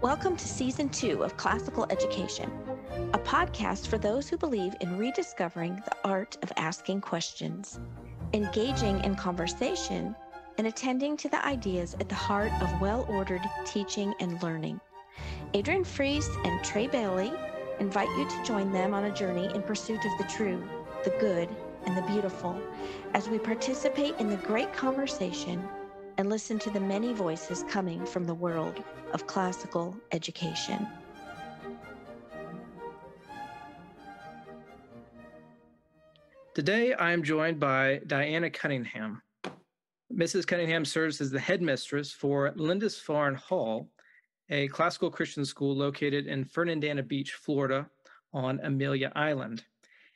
Welcome to Season 2 of Classical Education, a podcast for those who believe in rediscovering the art of asking questions, engaging in conversation, and attending to the ideas at the heart of well-ordered teaching and learning. Adrian Fries and Trae Bailey invite you to join them on a journey in pursuit of the true, the good, and the beautiful, as we participate in the great conversation and listen to the many voices coming from the world of classical education. Today, I am joined by Diana Cunningham. Mrs. Cunningham serves as the headmistress for Lindisfarne Hall, a classical Christian school located in Fernandina Beach, Florida, on Amelia Island.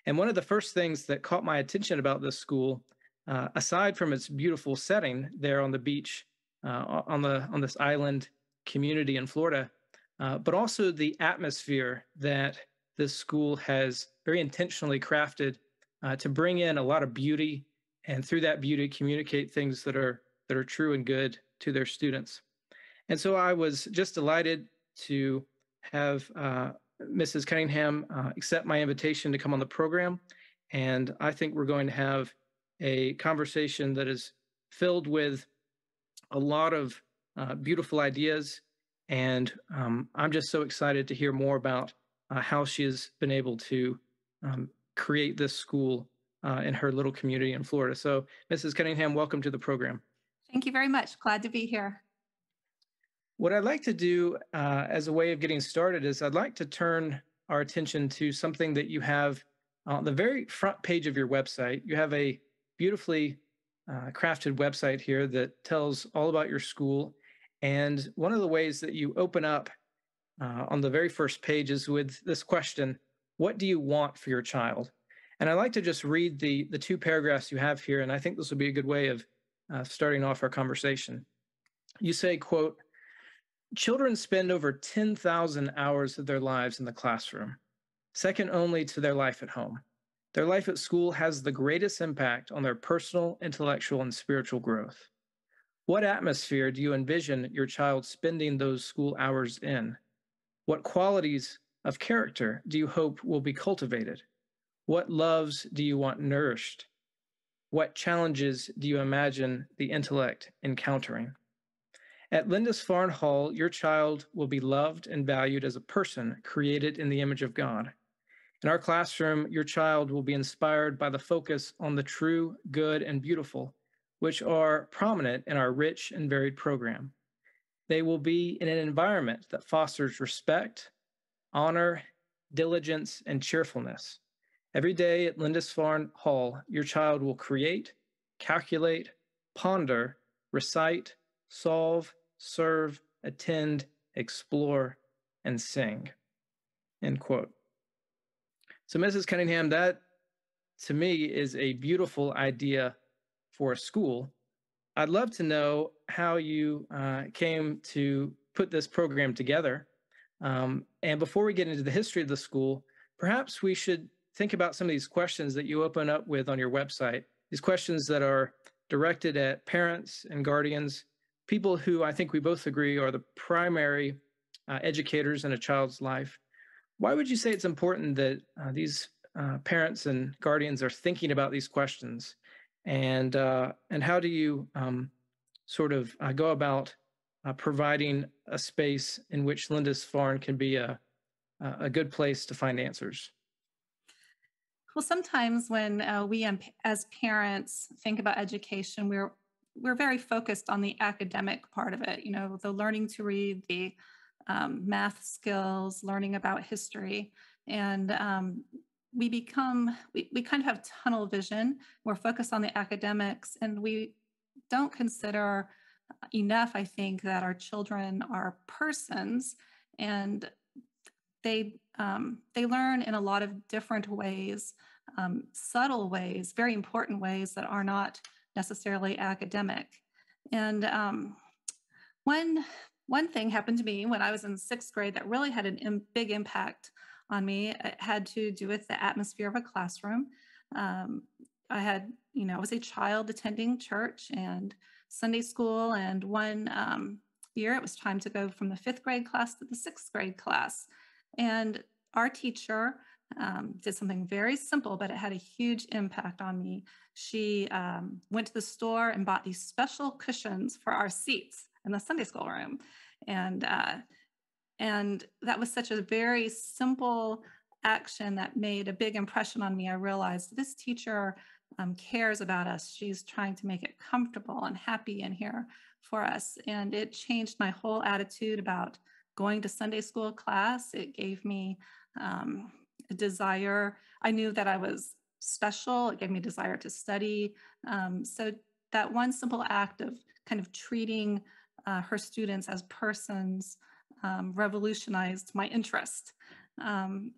And one of the first things that caught my attention about this school, aside from its beautiful setting there on the beach, on this island community in Florida, but also the atmosphere that this school has very intentionally crafted to bring in a lot of beauty, and through that beauty communicate things that are true and good to their students. And so I was just delighted to have Mrs. Cunningham accept my invitation to come on the program. And I think we're going to have a conversation that is filled with a lot of beautiful ideas. And I'm just so excited to hear more about how she has been able to create this school in her little community in Florida. So, Mrs. Cunningham, welcome to the program. Thank you very much. Glad to be here. What I'd like to do as a way of getting started is I'd like to turn our attention to something that you have on the very front page of your website. You have a beautifully crafted website here that tells all about your school. And one of the ways that you open up on the very first page is with this question: what do you want for your child? And I'd like to just read the two paragraphs you have here, and I think this will be a good way of starting off our conversation. You say, quote, "Children spend over 10,000 hours of their lives in the classroom, second only to their life at home. Their life at school has the greatest impact on their personal, intellectual, and spiritual growth. What atmosphere do you envision your child spending those school hours in? What qualities of character do you hope will be cultivated? What loves do you want nourished? What challenges do you imagine the intellect encountering? At Lindisfarne Hall, your child will be loved and valued as a person created in the image of God. In our classroom, your child will be inspired by the focus on the true, good, and beautiful, which are prominent in our rich and varied program. They will be in an environment that fosters respect, honor, diligence, and cheerfulness. Every day at Lindisfarne Hall, your child will create, calculate, ponder, recite, solve, serve, attend, explore, and sing." End quote. So, Mrs. Cunningham, that to me is a beautiful idea for a school. I'd love to know how you came to put this program together. And before we get into the history of the school, perhaps we should think about some of these questions that you open up with on your website, these questions that are directed at parents and guardians, people who I think we both agree are the primary educators in a child's life. Why would you say it's important that these parents and guardians are thinking about these questions? And how do you sort of go about providing a space in which Lindisfarne can be a good place to find answers? Well, sometimes when we as parents think about education, we're very focused on the academic part of it, the learning to read, the math skills, learning about history. And we kind of have tunnel vision. We're focused on the academics, and we don't consider enough, I think, that our children are persons, and they learn in a lot of different ways, subtle ways, very important ways that are not necessarily academic. And one thing happened to me when I was in 6th grade that really had a big impact on me. It had to do with the atmosphere of a classroom. I was a child attending church and Sunday school, and one year, it was time to go from the 5th grade class to the 6th grade class. And our teacher did something very simple, but it had a huge impact on me. She went to the store and bought these special cushions for our seats in the Sunday school room. And that was such a very simple action that made a big impression on me. I realized this teacher cares about us. She's trying to make it comfortable and happy in here for us. And it changed my whole attitude about going to Sunday school class. It gave me a desire. I knew that I was special. It gave me a desire to study. So that one simple act of kind of treating her students as persons revolutionized my interest.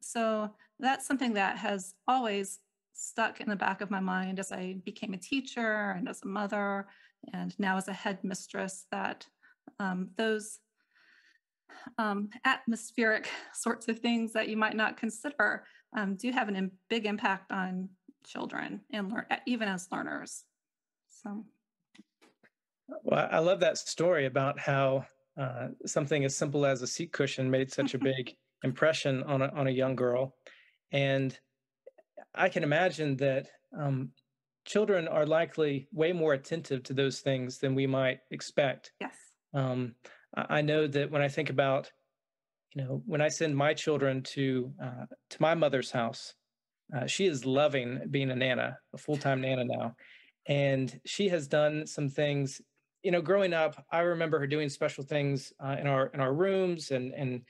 So that's something that has always stuck in the back of my mind as I became a teacher and as a mother and now as a headmistress, that those atmospheric sorts of things that you might not consider do have a big impact on children and even as learners. So. Well, I love that story about how something as simple as a seat cushion made such a big impression on a young girl. And I can imagine that children are likely way more attentive to those things than we might expect. Yes. I know that when I think about, when I send my children to my mother's house, she is loving being a nana, a full-time nana now. And she has done some things, growing up, I remember her doing special things in our rooms and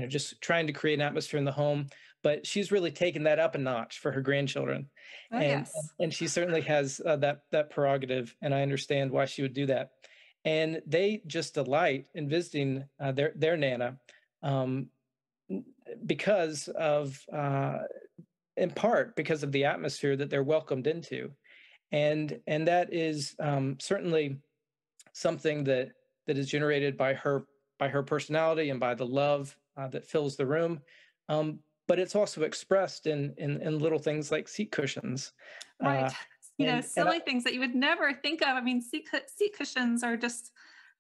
just trying to create an atmosphere in the home. But she's really taken that up a notch for her grandchildren. Oh, yes. And she certainly has that prerogative, and I understand why she would do that. And they just delight in visiting their nana because of, in part, because of the atmosphere that they're welcomed into. And that is certainly something that is generated by her personality and by the love that fills the room. But it's also expressed in little things like seat cushions. Right. Silly things that you would never think of. I mean, seat cushions are just,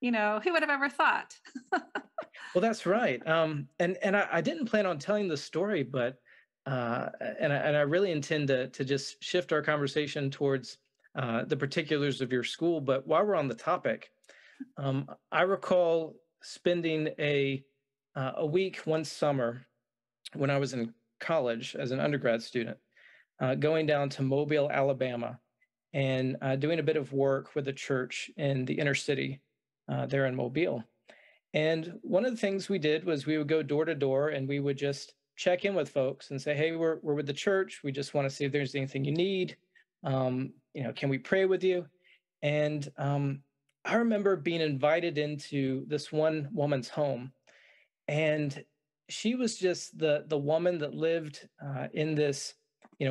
who would have ever thought? Well, that's right. And I didn't plan on telling the story, but and I really intend to just shift our conversation towards the particulars of your school. But while we're on the topic, I recall spending a week one summer when I was in college as an undergrad student, going down to Mobile, Alabama, and doing a bit of work with a church in the inner city there in Mobile. And one of the things we did was we would go door to door and we would just check in with folks and say, hey, we're with the church. We just want to see if there's anything you need. Can we pray with you? And I remember being invited into this one woman's home, and she was just the woman that lived in this,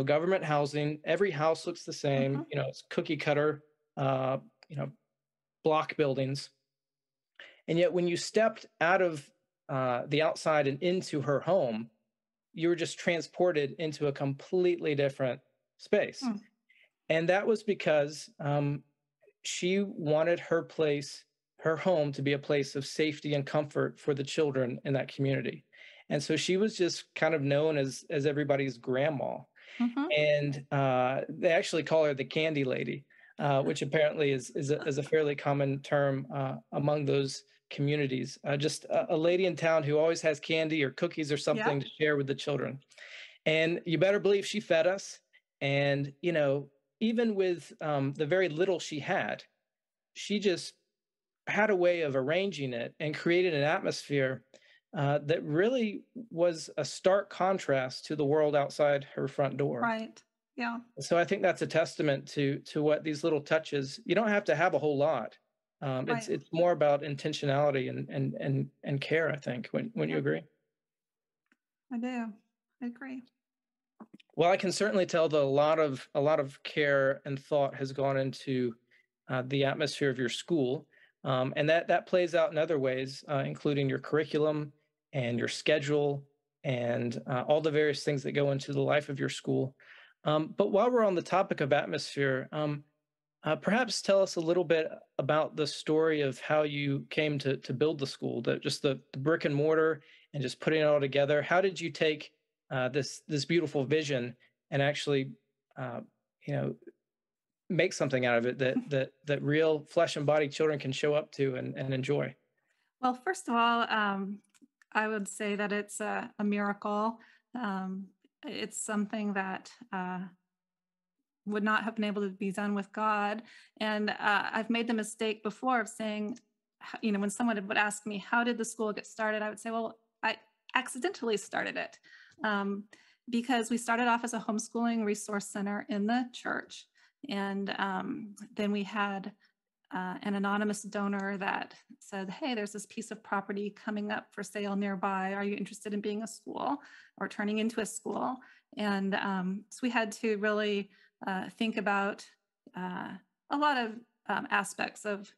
government housing. Every house looks the same. Mhm. It's cookie cutter, block buildings. And yet when you stepped out of the outside and into her home, you were just transported into a completely different space. Mm. And that was because she wanted her home to be a place of safety and comfort for the children in that community. And so she was just kind of known as everybody's grandma. Mhm. And they actually call her the candy lady, which apparently is a fairly common term among those communities. Just a lady in town who always has candy or cookies or something to share with the children. And you better believe she fed us. And, even with the very little she had, she just had a way of arranging it and created an atmosphere that really was a stark contrast to the world outside her front door. Right. Yeah. So I think that's a testament to what these little touches. You don't have to have a whole lot. Right. It's more about intentionality and care. I think. When you agree? I do. I agree. Well, I can certainly tell that a lot of care and thought has gone into the atmosphere of your school, and that plays out in other ways, including your curriculum and your schedule and all the various things that go into the life of your school. But while we're on the topic of atmosphere, Perhaps tell us a little bit about the story of how you came to build the school, just the brick and mortar, and just putting it all together. How did you take this beautiful vision and actually, uh, you know, make something out of it that real flesh and body children can show up to and enjoy? Well, first of all, I would say that it's a miracle. It's something that would not have been able to be done with God. And I've made the mistake before of saying, when someone would ask me, how did the school get started? I would say, well, I accidentally started it, because we started off as a homeschooling resource center in the church. And then we had an anonymous donor that said, hey, there's this piece of property coming up for sale nearby. Are you interested in being a school or turning into a school? And so we had to really think about a lot of aspects of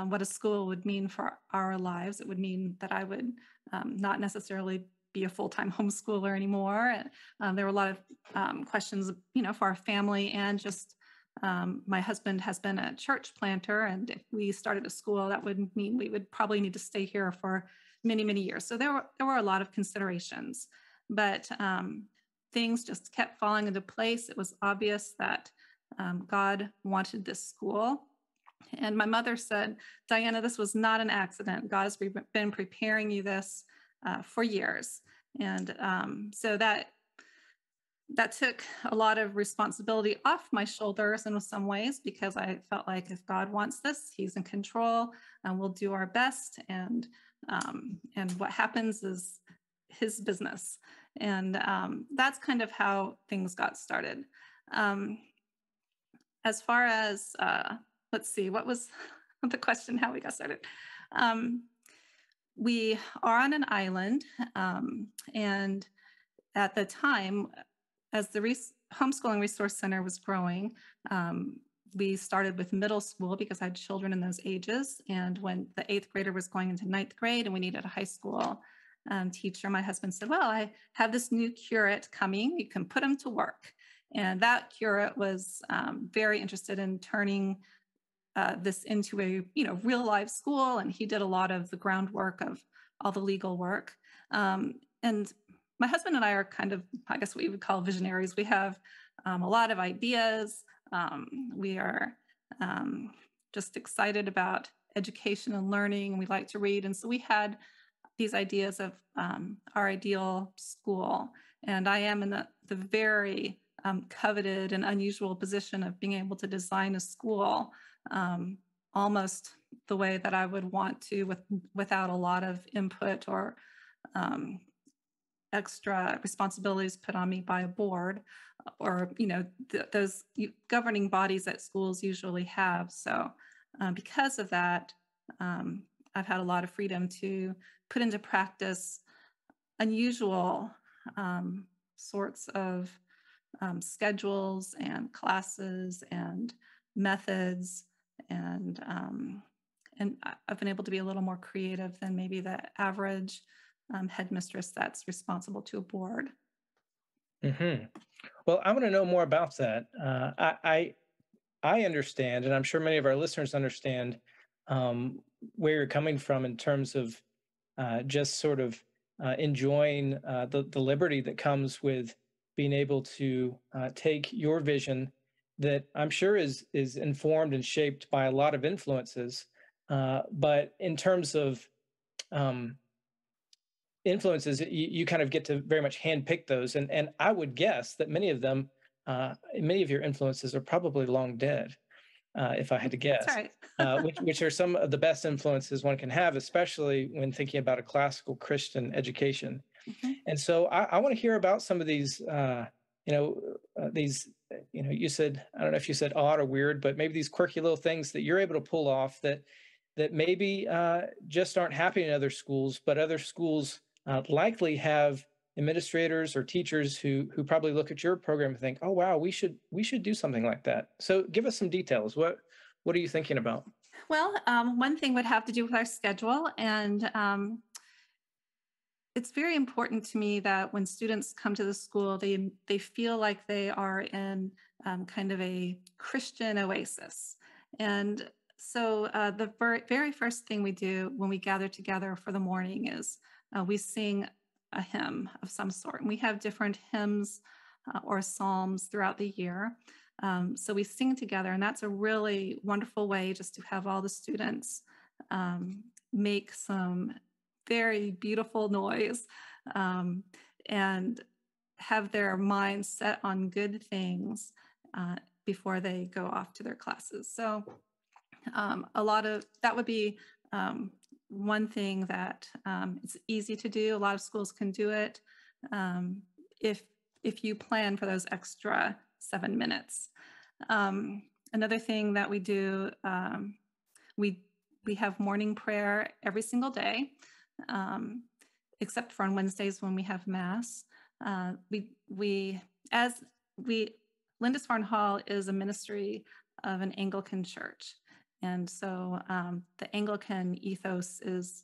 what a school would mean for our lives. It would mean that I would not necessarily be a full-time homeschooler anymore. There were a lot of questions, for our family, and just my husband has been a church planter, and if we started a school, that would mean we would probably need to stay here for many, many years. So there were a lot of considerations, but things just kept falling into place. It was obvious that God wanted this school. And my mother said, Diana, this was not an accident. God has been preparing you this for years. And so that took a lot of responsibility off my shoulders in some ways, because I felt like if God wants this, he's in control, and we'll do our best. And what happens is his business. And that's kind of how things got started. As far as, let's see, what was the question, how we got started? We are on an island, and at the time, as the homeschooling resource center was growing, we started with middle school because I had children in those ages. And when the 8th grader was going into 9th grade and we needed a high school teacher, my husband said, well, I have this new curate coming. You can put him to work. And that curate was very interested in turning this into a real life school. And he did a lot of the groundwork of all the legal work. And my husband and I are kind of, I guess, what you would call visionaries. We have a lot of ideas. We are just excited about education and learning. We like to read. And so we had these ideas of our ideal school. And I am in the very coveted and unusual position of being able to design a school almost the way that I would want to, without a lot of input or extra responsibilities put on me by a board, or those governing bodies that schools usually have. So because of that, I've had a lot of freedom to put into practice unusual sorts of schedules and classes and methods, and I've been able to be a little more creative than maybe the average headmistress that's responsible to a board. Mm-hmm. Well, I want to know more about that. I understand, and I'm sure many of our listeners understand where you're coming from in terms of just sort of enjoying the liberty that comes with being able to take your vision that I'm sure is informed and shaped by a lot of influences, but in terms of influences, you kind of get to very much handpick those, and I would guess that many of them, many of your influences are probably long dead, if I had to guess. That's right. which are some of the best influences one can have, especially when thinking about a classical Christian education. Mm-hmm. And so I want to hear about some of these, these, you said, I don't know if you said odd or weird, but maybe these quirky little things that you're able to pull off that maybe just aren't happening in other schools, but other schools likely have administrators or teachers who probably look at your program and think, oh wow, we should do something like that. So give us some details. What are you thinking about? Well, one thing would have to do with our schedule, and it's very important to me that when students come to the school, they feel like they are in kind of a Christian oasis. And so the very first thing we do when we gather together for the morning is we sing a hymn of some sort. And we have different hymns or psalms throughout the year. So we sing together, and that's a really wonderful way just to have all the students make some very beautiful noise and have their minds set on good things before they go off to their classes. So a lot of that would be one thing that it's easy to do. A lot of schools can do it if you plan for those extra 7 minutes. Another thing that we do, we have morning prayer every single day, except for on Wednesdays when we have Mass. Lindisfarne Hall is a ministry of an Anglican church. And so the Anglican ethos is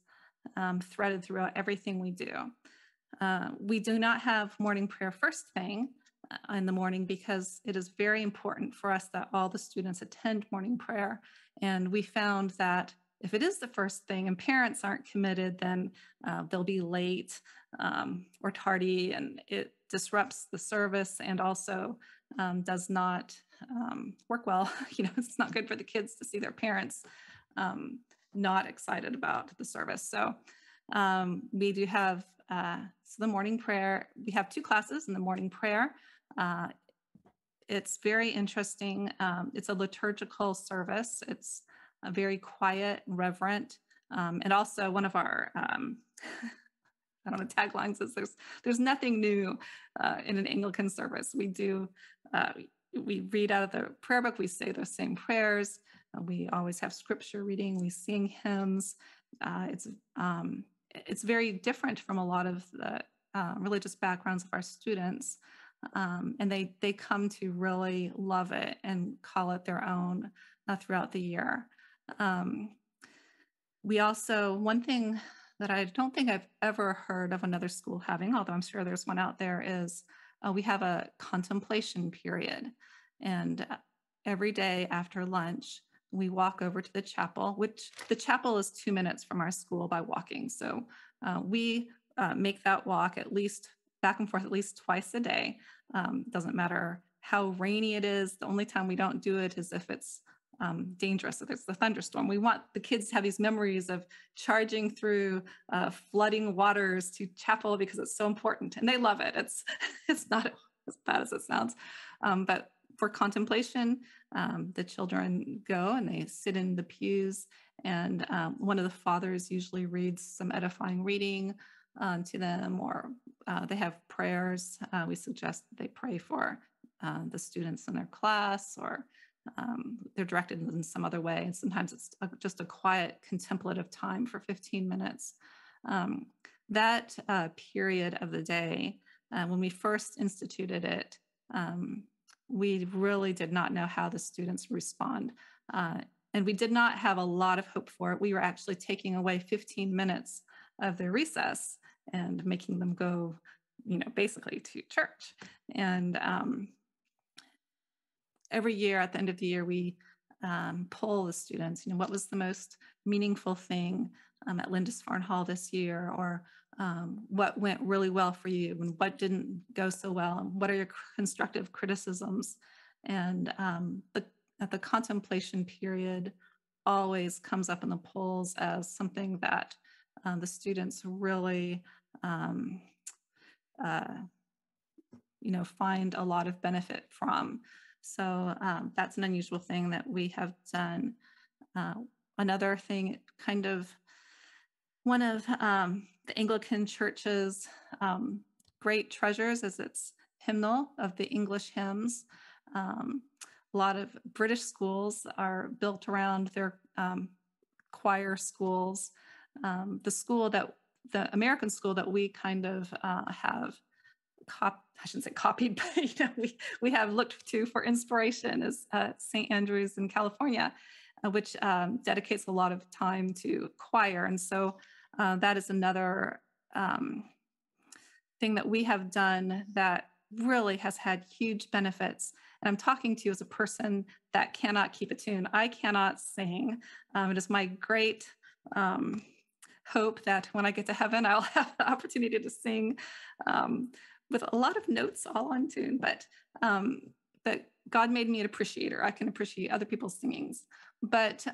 threaded throughout everything we do. We do not have morning prayer first thing in the morning because it is very important for us that all the students attend morning prayer. And we found that if it is the first thing and parents aren't committed, then they'll be late or tardy, and it disrupts the service and also does not work well. It's not good for the kids to see their parents not excited about the service. So we do have the morning prayer. We have 2 classes in the morning prayer. It's very interesting. It's a liturgical service. It's very quiet, reverent, and also one of our I don't know, taglines is there's nothing new in an Anglican service. We read out of the prayer book. We say those same prayers. We always have scripture reading. We sing hymns. It's very different from a lot of the religious backgrounds of our students. And they come to really love it and call it their own throughout the year. We also, one thing that I don't think I've ever heard of another school having, although I'm sure there's one out there, is we have a contemplation period. And every day after lunch, we walk over to the chapel, which the chapel is 2 minutes from our school by walking. So we make that walk at least back and forth at least twice a day. Doesn't matter how rainy it is. The only time we don't do it is if it's dangerous, if it's the thunderstorm. We want the kids to have these memories of charging through flooding waters to chapel because it's so important, and they love it. It's not as bad as it sounds, but for contemplation, the children go and they sit in the pews, and one of the fathers usually reads some edifying reading to them, or they have prayers. We suggest they pray for the students in their class, or they're directed in some other way. And sometimes it's just a quiet contemplative time for 15 minutes. That period of the day, when we first instituted it, we really did not know how the students respond. And we did not have a lot of hope for it. We were actually taking away 15 minutes of their recess and making them go, basically to church. And every year at the end of the year, we poll the students, what was the most meaningful thing at Lindisfarne Hall this year, or what went really well for you and what didn't go so well, and what are your constructive criticisms. And at the contemplation period always comes up in the polls as something that the students really find a lot of benefit from. So that's an unusual thing that we have done. Another thing, kind of one of the Anglican Church's great treasures is its hymnal of the English hymns. A lot of British schools are built around their choir schools. The American school that we kind of have I shouldn't say copied, but we have looked to for inspiration is St. Andrews in California, which dedicates a lot of time to choir. And so that is another thing that we have done that really has had huge benefits. And I'm talking to you as a person that cannot keep a tune. I cannot sing. It is my great um, hope that when I get to heaven, I'll have the opportunity to sing um, with a lot of notes all on tune. But God made me an appreciator. I can appreciate other people's singings. But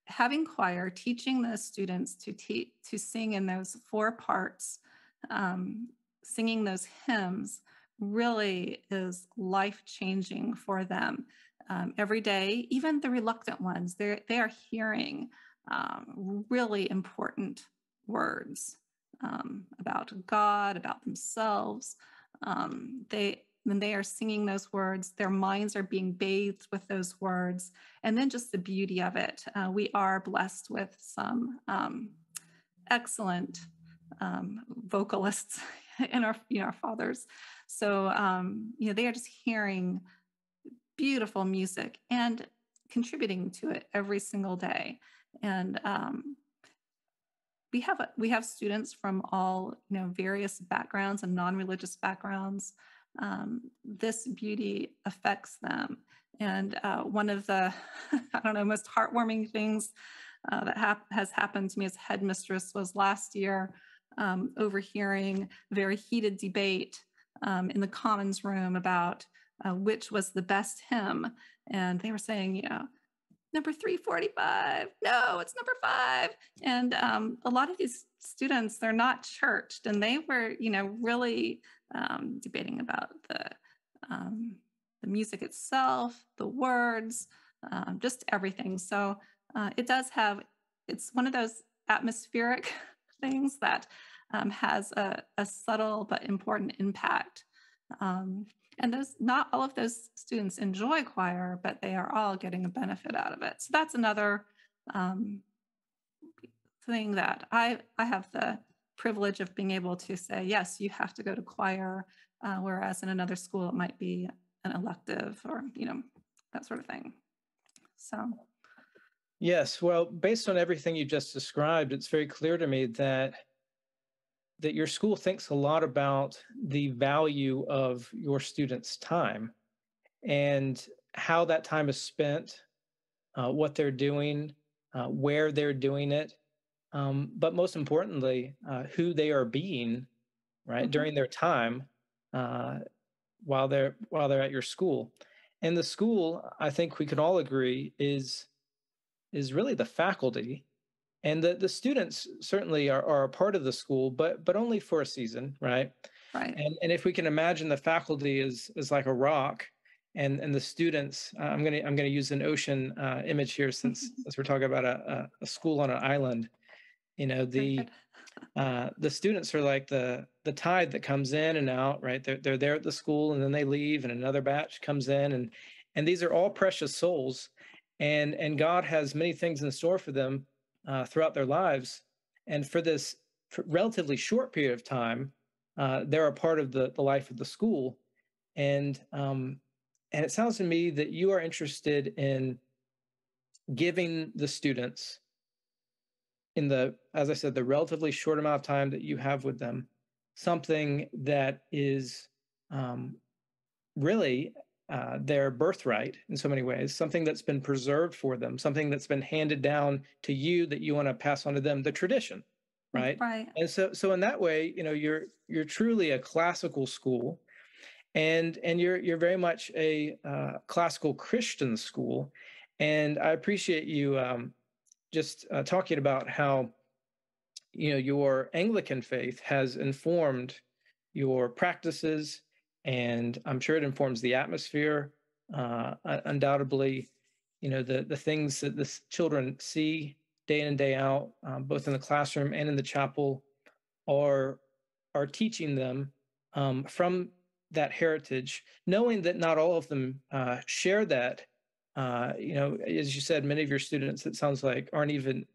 having choir, teaching the students to sing in those four parts, singing those hymns really is life-changing for them. Every day, even the reluctant ones, they are hearing really important words about God, about themselves. When they are singing those words, their minds are being bathed with those words. And then just the beauty of it. We are blessed with some excellent vocalists in our fathers. So, they are just hearing beautiful music and contributing to it every single day. And we have students from all various backgrounds and non-religious backgrounds. This beauty affects them. And one of the I don't know, most heartwarming things that has happened to me as headmistress was last year, overhearing a very heated debate in the Commons room about which was the best hymn. And they were saying, number 345. No, it's number 5. And a lot of these students, they're not churched, and they were, really debating about the music itself, the words, just everything. So it's one of those atmospheric things that has a subtle but important impact. And not all of those students enjoy choir, but they are all getting a benefit out of it. So that's another thing that I have the privilege of being able to say, yes, you have to go to choir, whereas in another school it might be an elective or, that sort of thing. So. Yes, well, based on everything you just described, it's very clear to me that your school thinks a lot about the value of your students' time and how that time is spent, what they're doing, where they're doing it, but most importantly, who they are being, right, Mm-hmm. during their time while they're at your school. And the school, I think we can all agree, is really the faculty. And the students certainly are a part of the school, but only for a season, right? Right. And if we can imagine the faculty is like a rock, and the students, I'm gonna use an ocean image here since we're talking about a school on an island. The students are like the tide that comes in and out, right? They're there at the school, and then they leave, and another batch comes in, and these are all precious souls, and God has many things in store for them throughout their lives. And for this relatively short period of time, they're a part of the life of the school. And it sounds to me that you are interested in giving the students, as I said, the relatively short amount of time that you have with them, something that is really their birthright in so many ways, something that's been preserved for them, something that's been handed down to you that you want to pass on to them, the tradition, right? Right. And so in that way, you're truly a classical school, and you're very much a classical Christian school. And I appreciate you just talking about how your Anglican faith has informed your practices, and I'm sure it informs the atmosphere. Undoubtedly, the things that the children see day in and day out, both in the classroom and in the chapel, are teaching them from that heritage, knowing that not all of them share that. As you said, many of your students, it sounds like, aren't even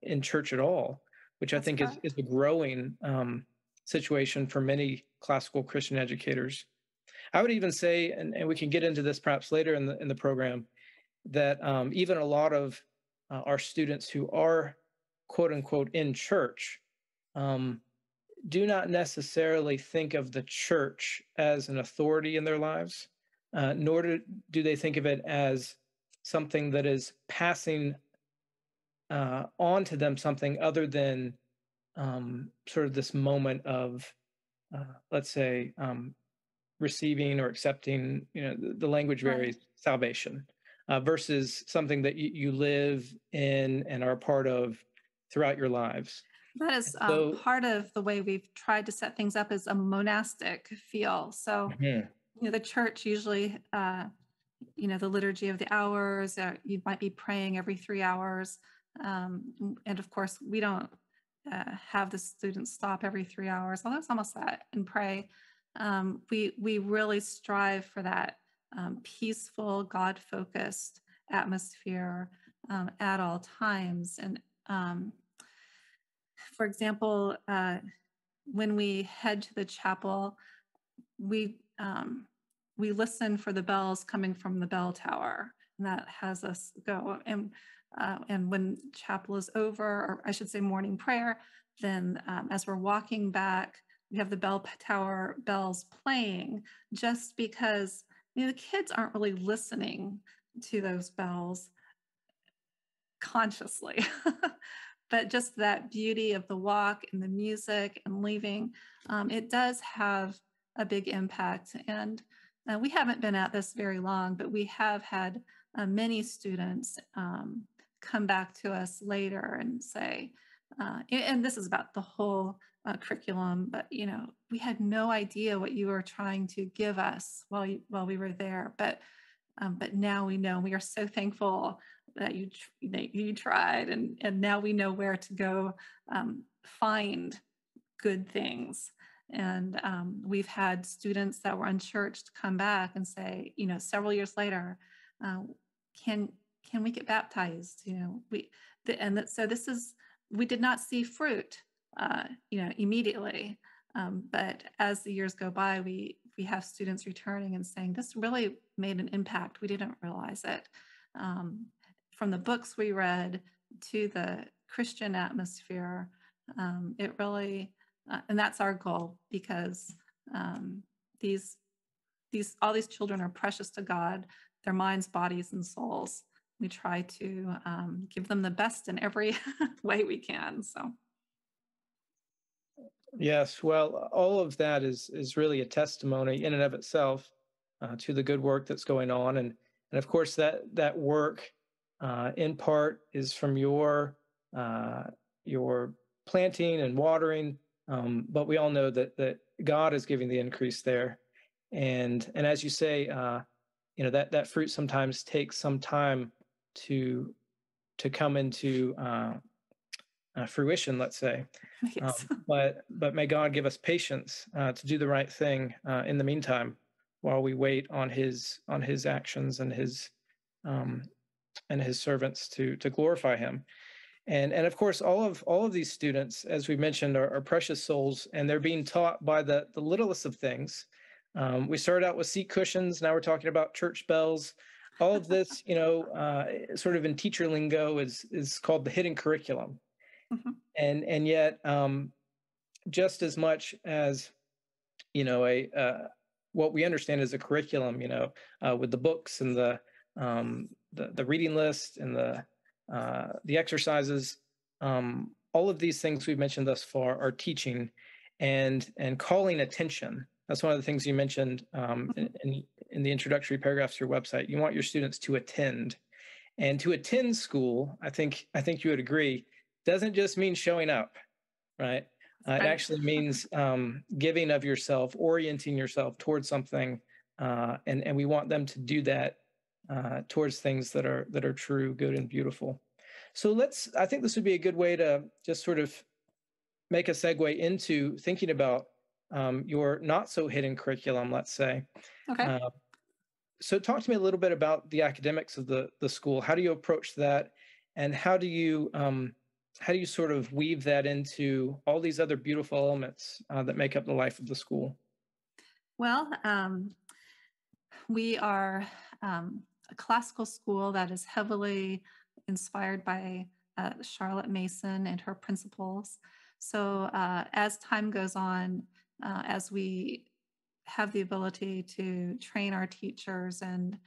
in church at all, which I think is a growing situation for many classical Christian educators. I would even say, and we can get into this perhaps later in the program, that even a lot of our students who are quote unquote in church do not necessarily think of the church as an authority in their lives, nor do they think of it as something that is passing on to them something other than sort of this moment of, let's say, receiving or accepting, the language Right. varies, salvation, versus something that you live in and are a part of throughout your lives. That is So, part of the way we've tried to set things up is a monastic feel. So, mhm, the church usually, the liturgy of the hours, you might be praying every 3 hours. And of course, we don't have the students stop every 3 hours, although it's almost that, and pray. We really strive for that peaceful, God-focused atmosphere at all times. And for example, when we head to the chapel, we listen for the bells coming from the bell tower, and that has us go. And when chapel is over, or I should say morning prayer, then as we're walking back, we have the bell tower bells playing, just because the kids aren't really listening to those bells consciously. But just that beauty of the walk and the music and leaving, it does have a big impact. And we haven't been at this very long, but we have had many students come back to us later and say, and this is about the whole curriculum, but we had no idea what you were trying to give us while we were there, but now we know. We are so thankful that you tried, and now we know where to go find good things. And we've had students that were unchurched come back and say, several years later, can we get baptized? So this is, we did not see fruit, immediately, but as the years go by, we have students returning and saying, this really made an impact. We didn't realize it. From the books we read to the Christian atmosphere, it really, and that's our goal, because all these children are precious to God, their minds, bodies, and souls. We try to give them the best in every way we can. So. yes, well, all of that is really a testimony in and of itself to the good work that's going on, and of course that work in part is from your planting and watering, but we all know that God is giving the increase there, and as you say, that fruit sometimes takes some time to come into fruition, let's say. Yes. But may God give us patience to do the right thing in the meantime, while we wait on His actions um, and His servants to glorify Him. And of course, all of these students, as we mentioned, are precious souls, and they're being taught by the littlest of things. We started out with seat cushions. Now we're talking about church bells. All of this, sort of in teacher lingo, is called the hidden curriculum. Mhm. And yet, just as much as a what we understand as a curriculum, with the books and the reading list and the exercises, all of these things we've mentioned thus far are teaching and calling attention. That's one of the things you mentioned in the introductory paragraphs to your website. You want your students to attend, and to attend school. I think you would agree, doesn't just mean showing up, right? It Right. actually means giving of yourself, orienting yourself towards something, and we want them to do that towards things that are true, good, and beautiful. So I think this would be a good way to just sort of make a segue into thinking about your not so hidden curriculum, let's say. Okay. Uh, so talk to me a little bit about the academics of the school. How do you approach that, and how do you sort of weave that into all these other beautiful elements that make up the life of the school? Well, we are a classical school that is heavily inspired by Charlotte Mason and her principles. So as time goes on, as we have the ability to train our teachers and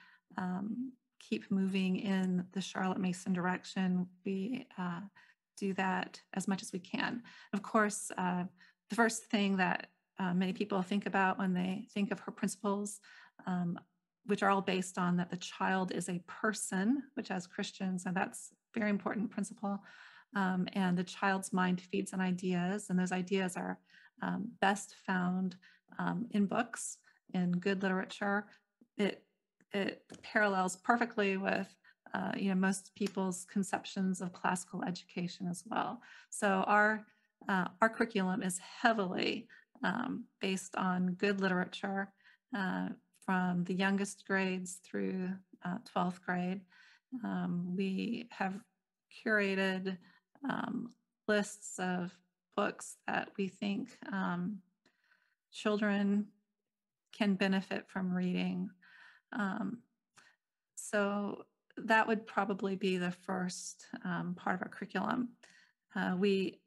keep moving in the Charlotte Mason direction, we do that as much as we can. Of course, the first thing that many people think about when they think of her principles, which are all based on that the child is a person, which as Christians, and that's a very important principle, and the child's mind feeds on ideas, and those ideas are best found in books, in good literature. It parallels perfectly with most people's conceptions of classical education as well. So our curriculum is heavily based on good literature from the youngest grades through 12th grade. We have curated lists of books that we think children can benefit from reading. So that would probably be the first part of our curriculum. We,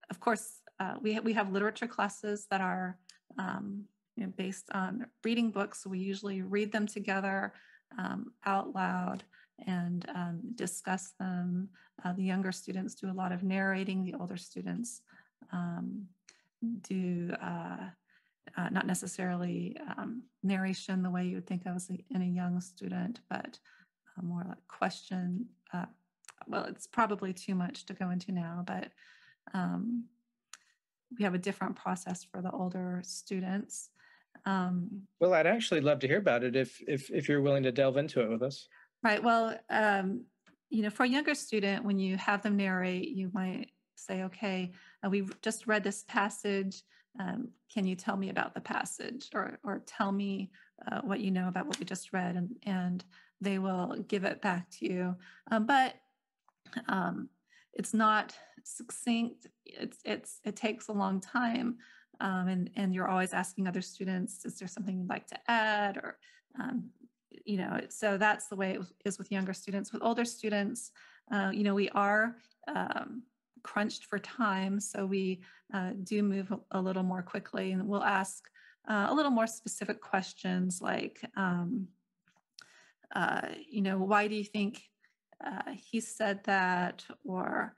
of course, we have literature classes that are based on reading books. So we usually read them together out loud and discuss them. The younger students do a lot of narrating. The older students do not necessarily narration the way you would think of as in a young student, but more like question. Well, it's probably too much to go into now, but we have a different process for the older students. Well, I'd actually love to hear about it if you're willing to delve into it with us. Right. Well, for a younger student, when you have them narrate, you might say, okay, we've just read this passage. Can you tell me about the passage, or tell me what you know about what we just read? And they will give it back to you. But it's not succinct. It takes a long time. And you're always asking other students, is there something you'd like to add? Or, so that's the way it is with younger students. With older students, we are crunched for time. So we do move a little more quickly, and we'll ask a little more specific questions like, why do you think he said that? Or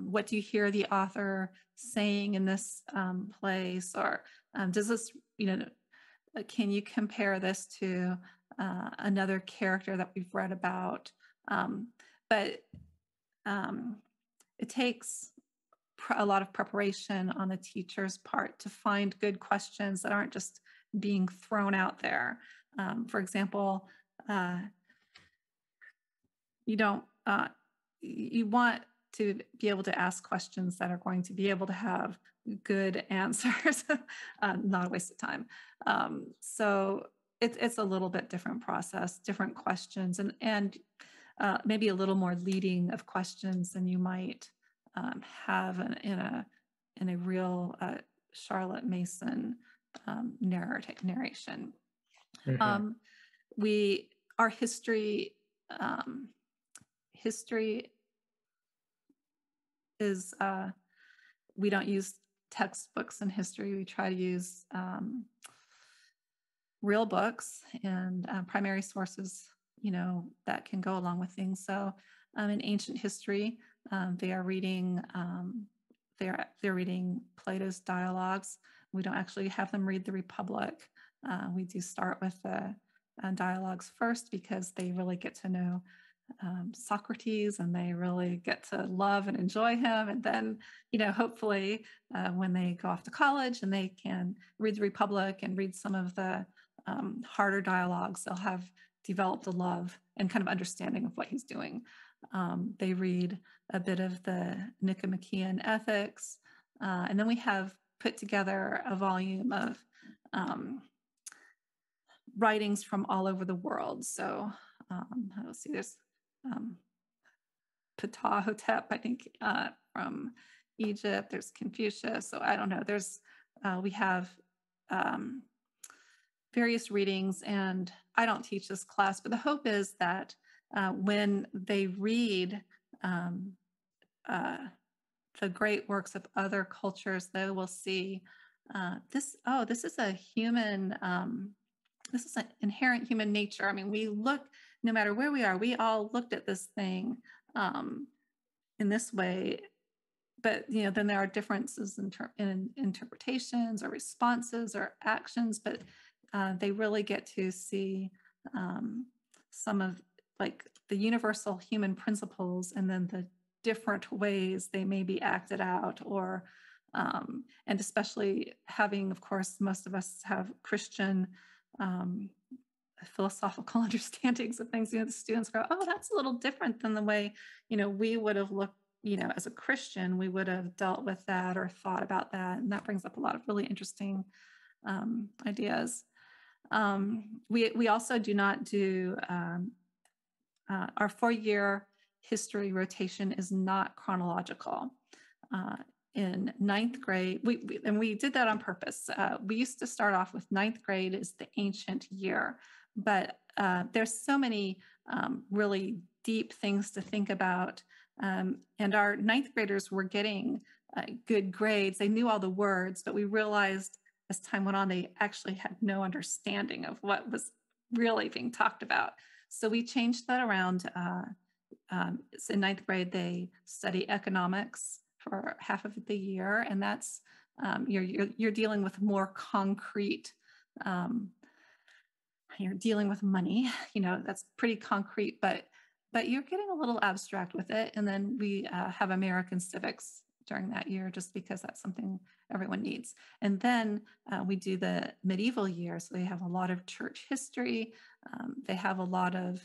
what do you hear the author saying in this place? Or does this, can you compare this to another character that we've read about? But it takes a lot of preparation on the teacher's part to find good questions that aren't just being thrown out there. For example, you want to be able to ask questions that are going to be able to have good answers, not a waste of time. So it's a little bit different process, different questions, and maybe a little more leading of questions than you might have in a real Charlotte Mason narration. Mm-hmm. Our history is, we don't use textbooks in history. We try to use real books and primary sources, that can go along with things. So in ancient history, they are reading they're reading Plato's dialogues. We don't actually have them read the Republic. We do start with the dialogues first, because they really get to know Socrates, and they really get to love and enjoy him. And then, hopefully when they go off to college and they can read the Republic and read some of the harder dialogues, they'll have developed a love and kind of understanding of what he's doing. They read a bit of the Nicomachean Ethics, and then we have put together a volume of writings from all over the world. So let's see, there's Ptahhotep, I think, from Egypt. There's Confucius. So I don't know. We have various readings, and I don't teach this class, but the hope is that when they read the great works of other cultures, they will see this is a human, this is an inherent human nature. I mean, we look, no matter where we are, we all looked at this thing in this way, but then there are differences in interpretations or responses or actions, but they really get to see some of like the universal human principles, and then the different ways they may be acted out, or and especially having, of course, most of us have Christian philosophical understandings of things. The students go, oh, that's a little different than the way we would have looked. As a Christian, we would have dealt with that or thought about that, and that brings up a lot of really interesting ideas. We also do not do our 4-year history rotation is not chronological. In 9th grade, we did that on purpose. We used to start off with 9th grade as the ancient year, but there's so many really deep things to think about. And our 9th graders were getting good grades. They knew all the words, but we realized as time went on, they actually had no understanding of what was really being talked about. So we changed that around. So in 9th grade, they study economics for half of the year, and that's you're dealing with more concrete. You're dealing with money. That's pretty concrete, but you're getting a little abstract with it. And then we have American civics during that year, just because that's something everyone needs. And then we do the medieval year. So they have a lot of church history. They have a lot of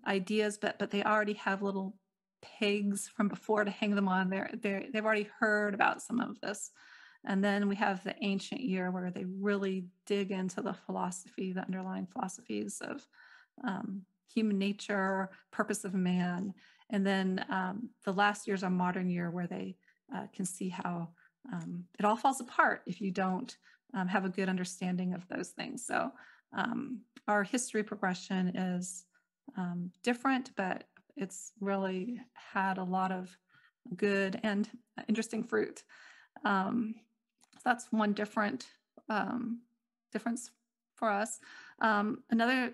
ideas, but they already have little pegs from before to hang them on. They've already heard about some of this. And then we have the ancient year, where they really dig into the philosophy, the underlying philosophies of human nature, purpose of man. And then the last years are modern year, where they can see how it all falls apart if you don't have a good understanding of those things. So our history progression is different, but it's really had a lot of good and interesting fruit. So that's one difference for us. Another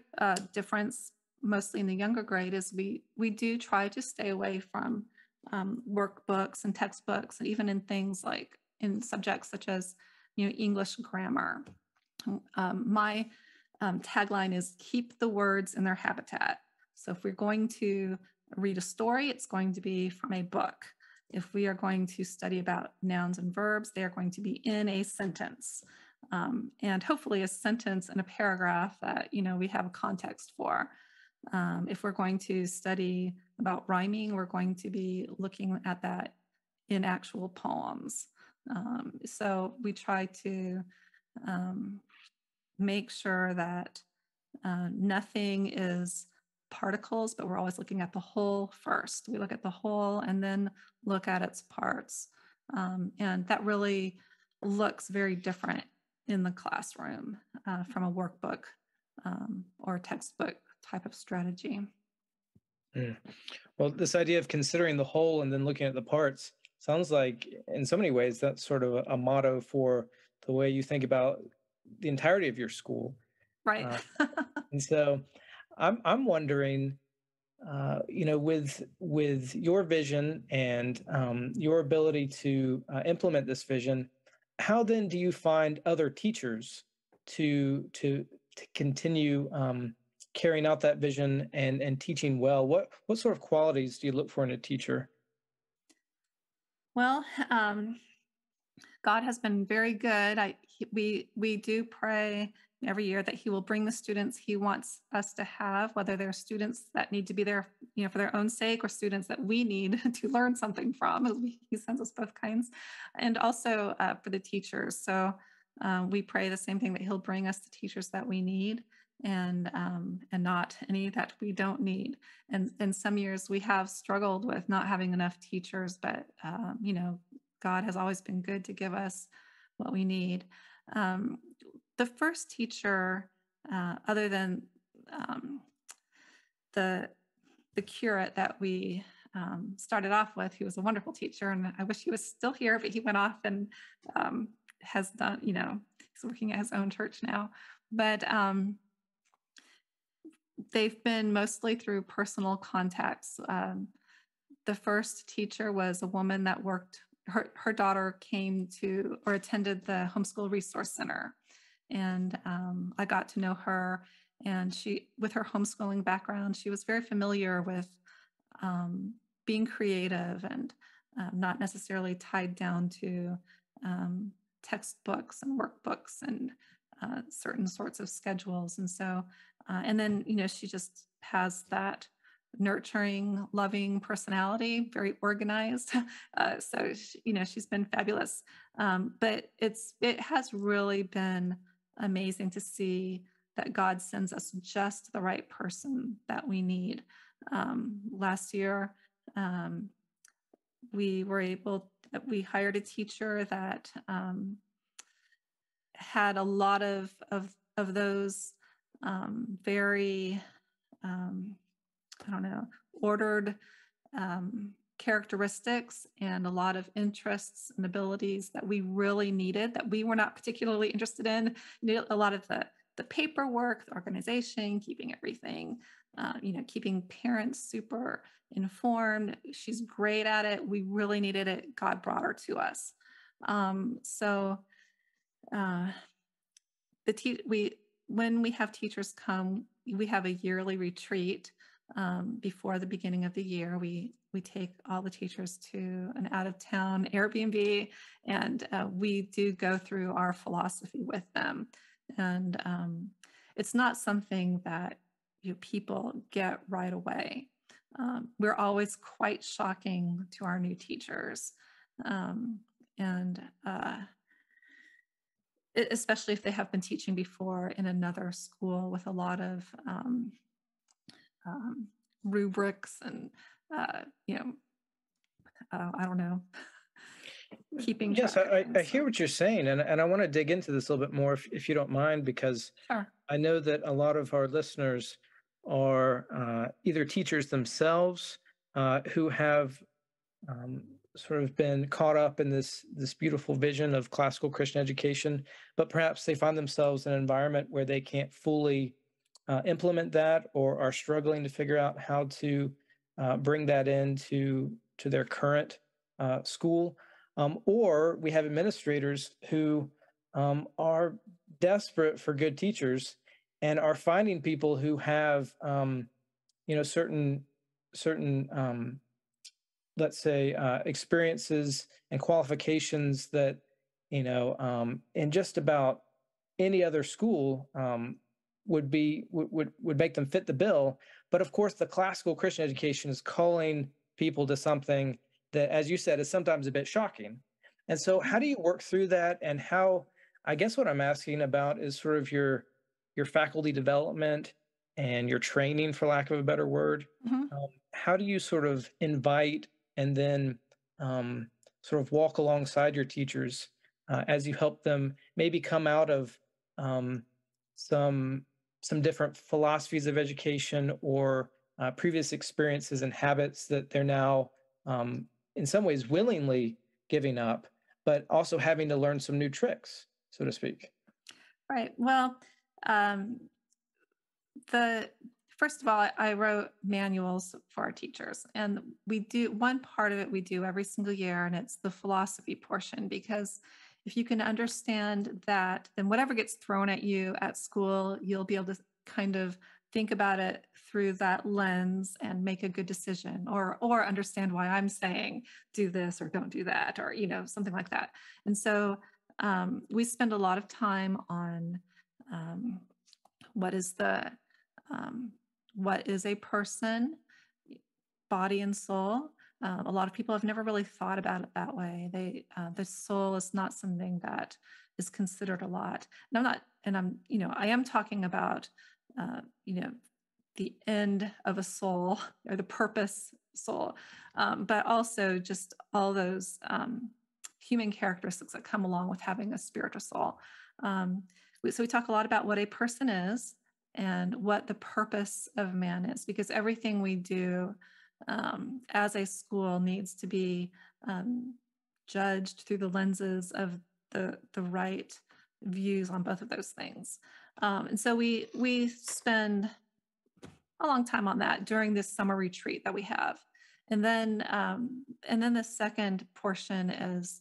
difference, mostly in the younger grade, is we do try to stay away from workbooks and textbooks, and even in things like in subjects such as English grammar. My tagline is keep the words in their habitat. So if we're going to read a story, it's going to be from a book. If we are going to study about nouns and verbs, they are going to be in a sentence, and hopefully a sentence and a paragraph that we have a context for. If we're going to study about rhyming, we're going to be looking at that in actual poems. So we try to make sure that nothing is particles, but we're always looking at the whole first. We look at the whole and then look at its parts. And that really looks very different in the classroom from a workbook or textbook type of strategy. Well, this idea of considering the whole and then looking at the parts sounds like, in so many ways, that's sort of a motto for the way you think about the entirety of your school. Right. And so I'm wondering, with your vision and your ability to implement this vision, how then do you find other teachers to continue carrying out that vision and teaching well? What sort of qualities do you look for in a teacher? Well, God has been very good. We do pray every year that He will bring the students He wants us to have, whether they're students that need to be there, for their own sake, or students that we need to learn something from. He sends us both kinds, and also for the teachers. So we pray the same thing, that He'll bring us the teachers that we need, and not any that we don't need. And some years we have struggled with not having enough teachers, but God has always been good to give us what we need. The first teacher, other than the curate that we started off with, who was a wonderful teacher, and I wish he was still here, but he went off and has done, he's working at his own church now. But they've been mostly through personal contacts. The first teacher was a woman that worked, her daughter came to or attended the Homeschool Resource Center. And I got to know her, and she, with her homeschooling background, she was very familiar with being creative and not necessarily tied down to textbooks and workbooks and certain sorts of schedules. And so, and then, she just has that nurturing, loving personality, very organized. So, she's been fabulous. But it has really been amazing to see that God sends us just the right person that we need. Last year, we hired a teacher that had a lot of those very, ordered characteristics and a lot of interests and abilities that we really needed, that we were not particularly interested in. A lot of the paperwork, the organization, keeping everything, keeping parents super informed. She's great at it. We really needed it. God brought her to us. When we have teachers come, we have a yearly retreat before the beginning of the year. We take all the teachers to an out-of-town Airbnb, and we do go through our philosophy with them. And it's not something that people get right away. We're always quite shocking to our new teachers. Especially if they have been teaching before in another school with a lot of rubrics and, I don't know, keeping track. Yes, I hear what you're saying, and I want to dig into this a little bit more if you don't mind, because Sure. I know that a lot of our listeners are either teachers themselves who have sort of been caught up in this beautiful vision of classical Christian education, but perhaps they find themselves in an environment where they can't fully implement that, or are struggling to figure out how to bring that into their current school. Or we have administrators who are desperate for good teachers and are finding people who have certain let's say experiences and qualifications that in just about any other school would make them fit the bill. But of course, the classical Christian education is calling people to something that, as you said, is sometimes a bit shocking. And so how do you work through that? And how, I guess what I'm asking about is sort of your faculty development and your training, for lack of a better word. Mm-hmm. How do you sort of invite and then sort of walk alongside your teachers as you help them maybe come out of some different philosophies of education or previous experiences and habits that they're now in some ways willingly giving up, but also having to learn some new tricks, so to speak? Right. Well, first of all, I wrote manuals for our teachers, and one part of it we do every single year, and it's the philosophy portion, because if you can understand that, then whatever gets thrown at you at school, you'll be able to kind of think about it through that lens and make a good decision, or understand why I'm saying do this or don't do that, or something like that. And so we spend a lot of time on what is a person, body and soul. A lot of people have never really thought about it that way. The soul is not something that is considered a lot. And I am talking about, the end of a soul, or the purpose soul, but also just all those human characteristics that come along with having a spiritual soul. So we talk a lot about what a person is and what the purpose of man is, because everything we do as a school needs to be judged through the lenses of the right views on both of those things. And so we spend a long time on that during this summer retreat that we have. And then the second portion is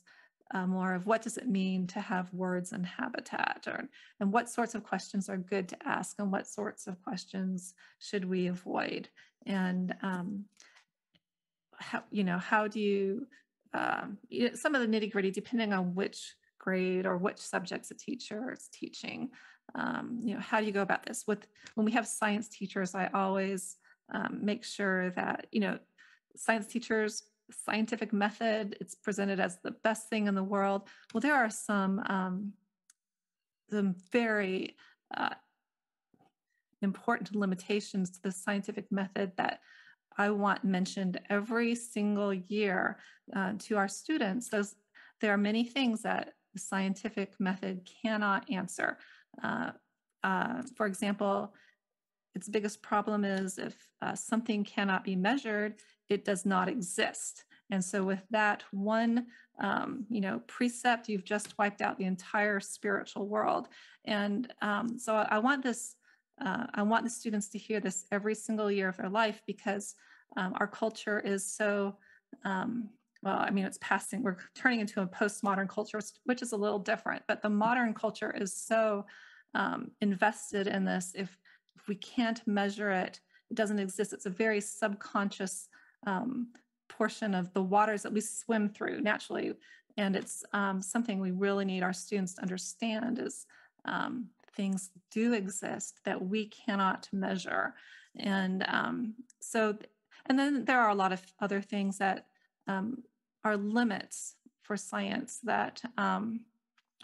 more of what does it mean to have words and habitat, and what sorts of questions are good to ask and what sorts of questions should we avoid, and how do you, some of the nitty gritty, depending on which grade or which subjects a teacher is teaching. How do you go about this? When we have science teachers, I always make sure that, science teachers, scientific method, it's presented as the best thing in the world. Well, there are some very important limitations to the scientific method that I want mentioned every single year to our students. There are many things that the scientific method cannot answer. For example, its biggest problem is if something cannot be measured, it does not exist. And so with that one, precept, you've just wiped out the entire spiritual world. And so I want the students to hear this every single year of their life, because our culture is so, it's passing, we're turning into a postmodern culture, which is a little different, but the modern culture is so invested in this. If we can't measure it, it doesn't exist. It's a very subconscious portion of the waters that we swim through naturally. And it's something we really need our students to understand is things do exist that we cannot measure. And then there are a lot of other things that are limits for science that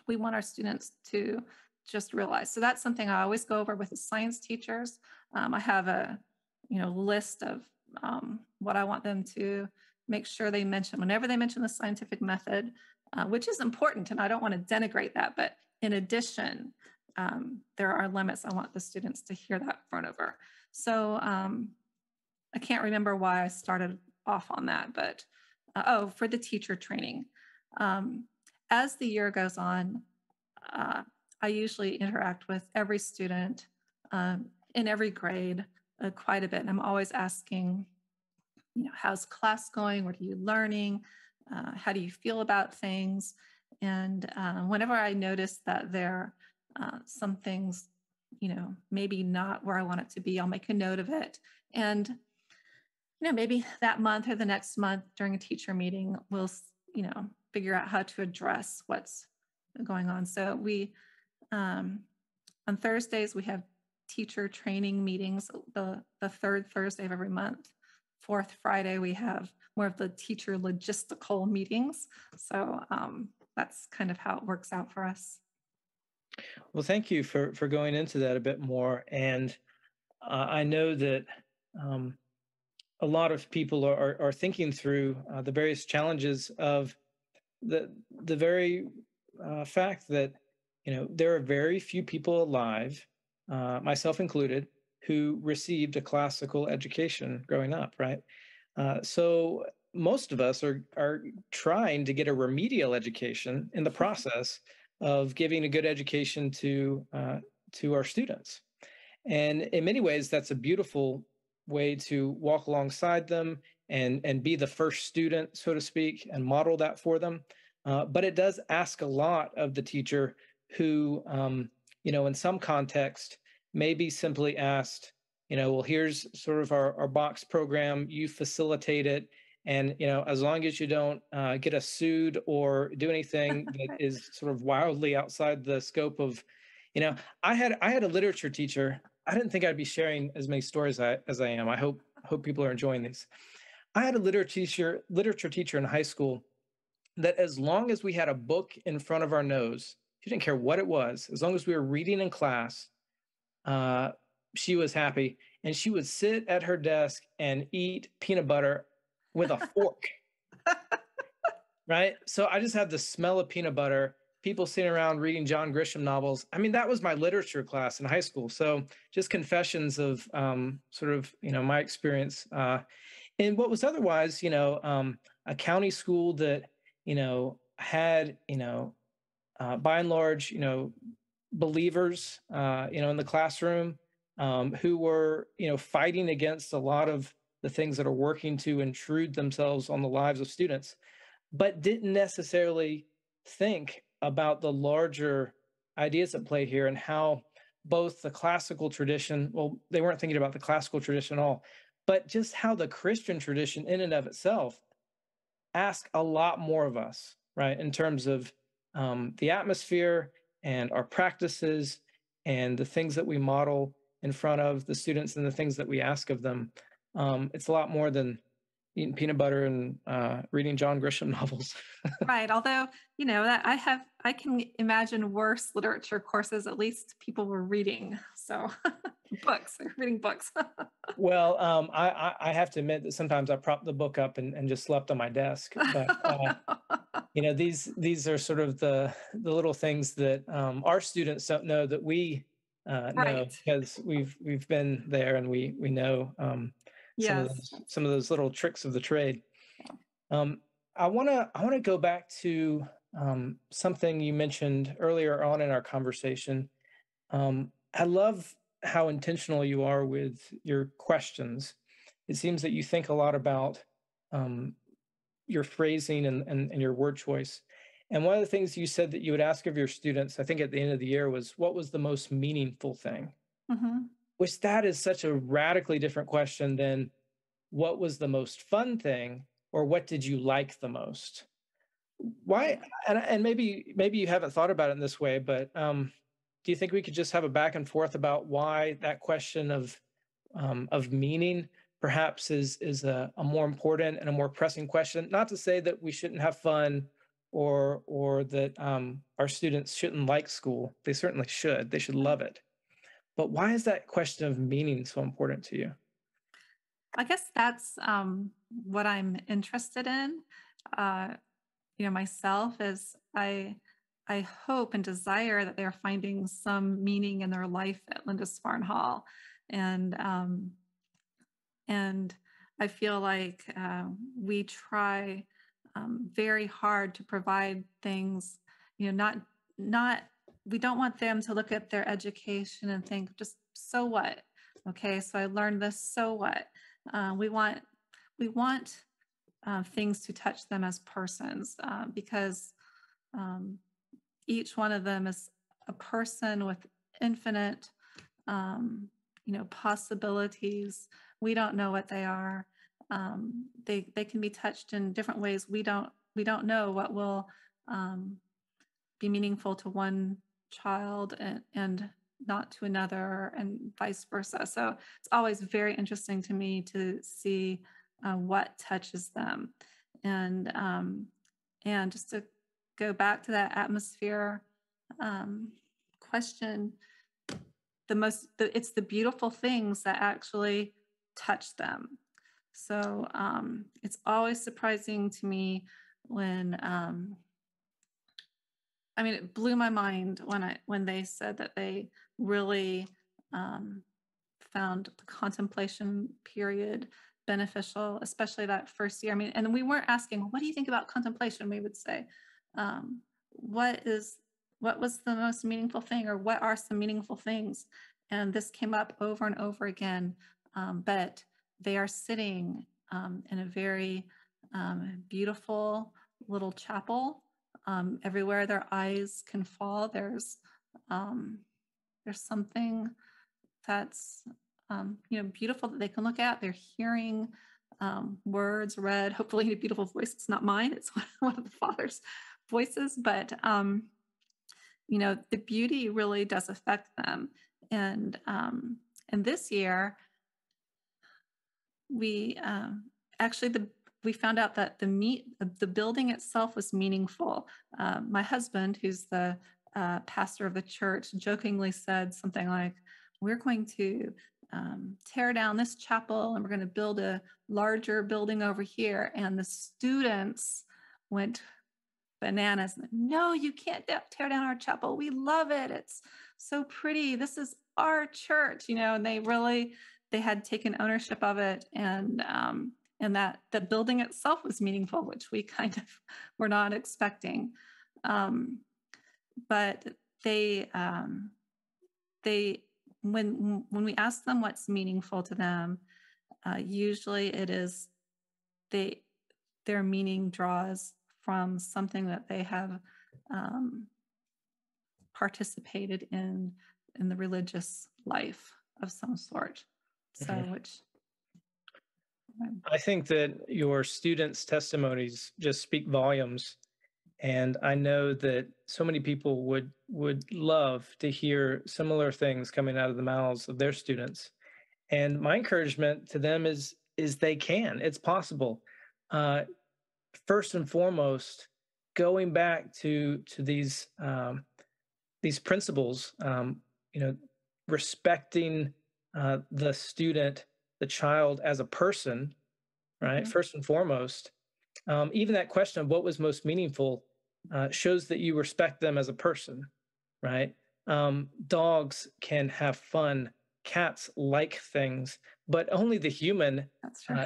we want our students to just realize. So that's something I always go over with the science teachers. I have a list of what I want them to make sure they mention whenever they mention the scientific method, which is important, and I don't want to denigrate that, but in addition, there are limits. I want the students to hear that front over. So I can't remember why I started off on that, but for the teacher training. As the year goes on, I usually interact with every student in every grade quite a bit. And I'm always asking, how's class going? What are you learning? How do you feel about things? And whenever I notice that there are some things, maybe not where I want it to be, I'll make a note of it. And, maybe that month or the next month during a teacher meeting, we'll, figure out how to address what's going on. So we, on Thursdays, we have teacher training meetings, the third Thursday of every month. Fourth Friday, we have more of the teacher logistical meetings. So that's kind of how it works out for us. Well, thank you for going into that a bit more. And I know that a lot of people are thinking through the various challenges of the very fact that there are very few people alive, myself included, who received a classical education growing up, right? So most of us are trying to get a remedial education in the process of giving a good education to our students. And in many ways, that's a beautiful way to walk alongside them and be the first student, so to speak, and model that for them. But it does ask a lot of the teacher who, in some context, may be simply asked, well, here's sort of our box program, you facilitate it. And, as long as you don't get us sued or do anything that is sort of wildly outside the scope of, I had a literature teacher. I didn't think I'd be sharing as many stories as I am. I hope people are enjoying these. I had a literature teacher in high school that as long as we had a book in front of our nose, she didn't care what it was, as long as we were reading in class, she was happy. And she would sit at her desk and eat peanut butter with a fork. Right? So I just had the smell of peanut butter, people sitting around reading John Grisham novels. I mean, that was my literature class in high school. So just confessions of sort of, my experience in what was otherwise, a county school that, had, by and large, believers, in the classroom, who were, fighting against a lot of the things that are working to intrude themselves on the lives of students, but didn't necessarily think about the larger ideas at play here and how both the classical tradition, well, they weren't thinking about the classical tradition at all, but just how the Christian tradition in and of itself ask a lot more of us, right? In terms of the atmosphere and our practices and the things that we model in front of the students and the things that we ask of them. It's a lot more than eating peanut butter and reading John Grisham novels. Right. Although, that I can imagine worse literature courses, at least people were reading. So books, they're reading books. Well, I have to admit that sometimes I propped the book up and just slept on my desk. But these are sort of the little things that our students don't know that we know, Right. because we've been there and we know Yes. some of those little tricks of the trade. I want to go back to something you mentioned earlier on in our conversation. I love how intentional you are with your questions. It seems that you think a lot about your phrasing and your word choice. And one of the things you said that you would ask of your students, I think at the end of the year, was what was the most meaningful thing? Mm-hmm. Which that is such a radically different question than what was the most fun thing or what did you like the most? Why? And maybe you haven't thought about it in this way, but do you think we could just have a back and forth about why that question of meaning perhaps is a more important and a more pressing question? Not to say that we shouldn't have fun or that our students shouldn't like school. They certainly should. They should love it. But why is that question of meaning so important to you? I guess that's what I'm interested in. Uh, myself is I hope and desire that they're finding some meaning in their life at Lindisfarne Hall, and and I feel like we try very hard to provide things. Not we don't want them to look at their education and think, just so what? Okay, so I learned this. So what? We want things to touch them as persons, because each one of them is a person with infinite, possibilities. We don't know what they are. They can be touched in different ways. We don't know what will be meaningful to one child and not to another, and vice versa. So it's always very interesting to me to see what touches them, and just to go back to that atmosphere question. It's the beautiful things that actually touch them. So it's always surprising to me when it blew my mind when they said that they really found the contemplation period beneficial, especially that first year. And we weren't asking, what do you think about contemplation? We would say, what was the most meaningful thing, or what are some meaningful things? And this came up over and over again. But they are sitting in a very beautiful little chapel. Everywhere their eyes can fall, there's something that's beautiful that they can look at. They're hearing words read, hopefully in a beautiful voice. It's not mine, it's one of the Father's voices, but the beauty really does affect them. And this year, we we found out that the building itself was meaningful. My husband, who's the pastor of the church, jokingly said something like, "We're going to tear down this chapel and we're going to build a larger building over here." And the students went bananas. "No, you can't tear down our chapel. We love it. It's so pretty. This is our church," and they had taken ownership of it, and and that the building itself was meaningful, which we kind of were not expecting. But they when we ask them what's meaningful to them, usually it is their meaning draws from something that they have participated in the religious life of some sort. So, which I think that your students' testimonies just speak volumes. And I know that so many people would love to hear similar things coming out of the mouths of their students. And my encouragement to them is they can. It's possible. First and foremost, going back to these principles, respecting the student, the child as a person, right? First and foremost, even that question of what was most meaningful shows that you respect them as a person, right? Dogs can have fun. Cats like things, but only the human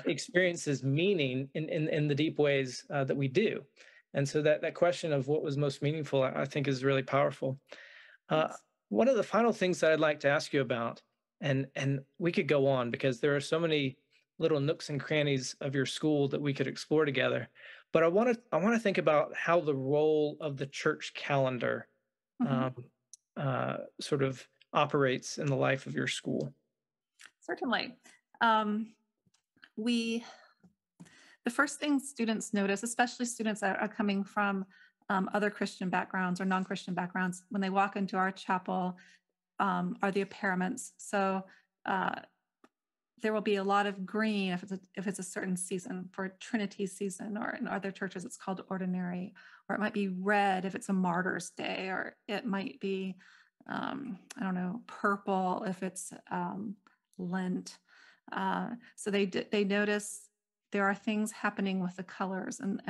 experiences meaning in the deep ways that we do. And so that question of what was most meaningful, I think, is really powerful. One of the final things that I'd like to ask you about, and we could go on because there are so many little nooks and crannies of your school that we could explore together. But I want to think about how the role of the church calendar sort of operates in the life of your school. Certainly. The first thing students notice, especially students that are coming from other Christian backgrounds or non-Christian backgrounds, when they walk into our chapel, are the appairments. So there will be a lot of green if it's a certain season. For Trinity season, or in other churches it's called ordinary, or it might be red if it's a Martyrs Day, or it might be purple if it's Lent. So they notice there are things happening with the colors, and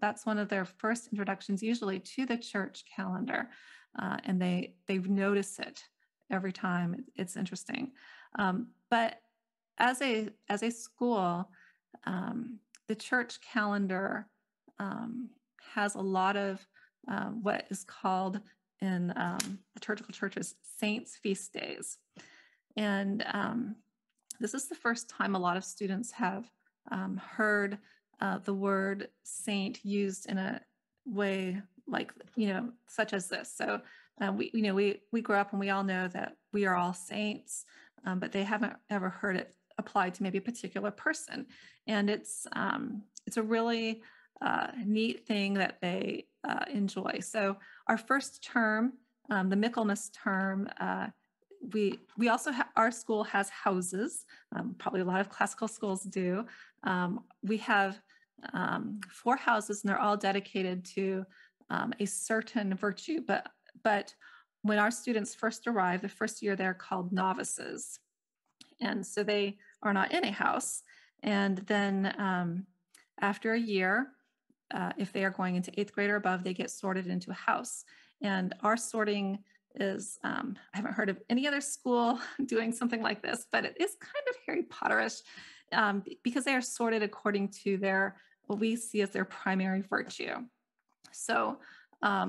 that's one of their first introductions usually to the church calendar, and they notice it every time. It's interesting. But as a school, the church calendar has a lot of what is called in liturgical churches saints' feast days. And this is the first time a lot of students have heard the word saint used in a way like, such as this. So we grew up and we all know that we are all saints, but they haven't ever heard it applied to maybe a particular person. And it's a really neat thing that they enjoy. So our first term, the Michaelmas term, we also our school has houses. Probably a lot of classical schools do. We have 4 houses, and they're all dedicated to a certain virtue. But when our students first arrive, the first year, they're called novices, and so they are not in a house. And then after a year, if they are going into 8th grade or above, they get sorted into a house. And our sorting is, I haven't heard of any other school doing something like this, but it is kind of Harry Potterish, because they are sorted according to what we see as their primary virtue. So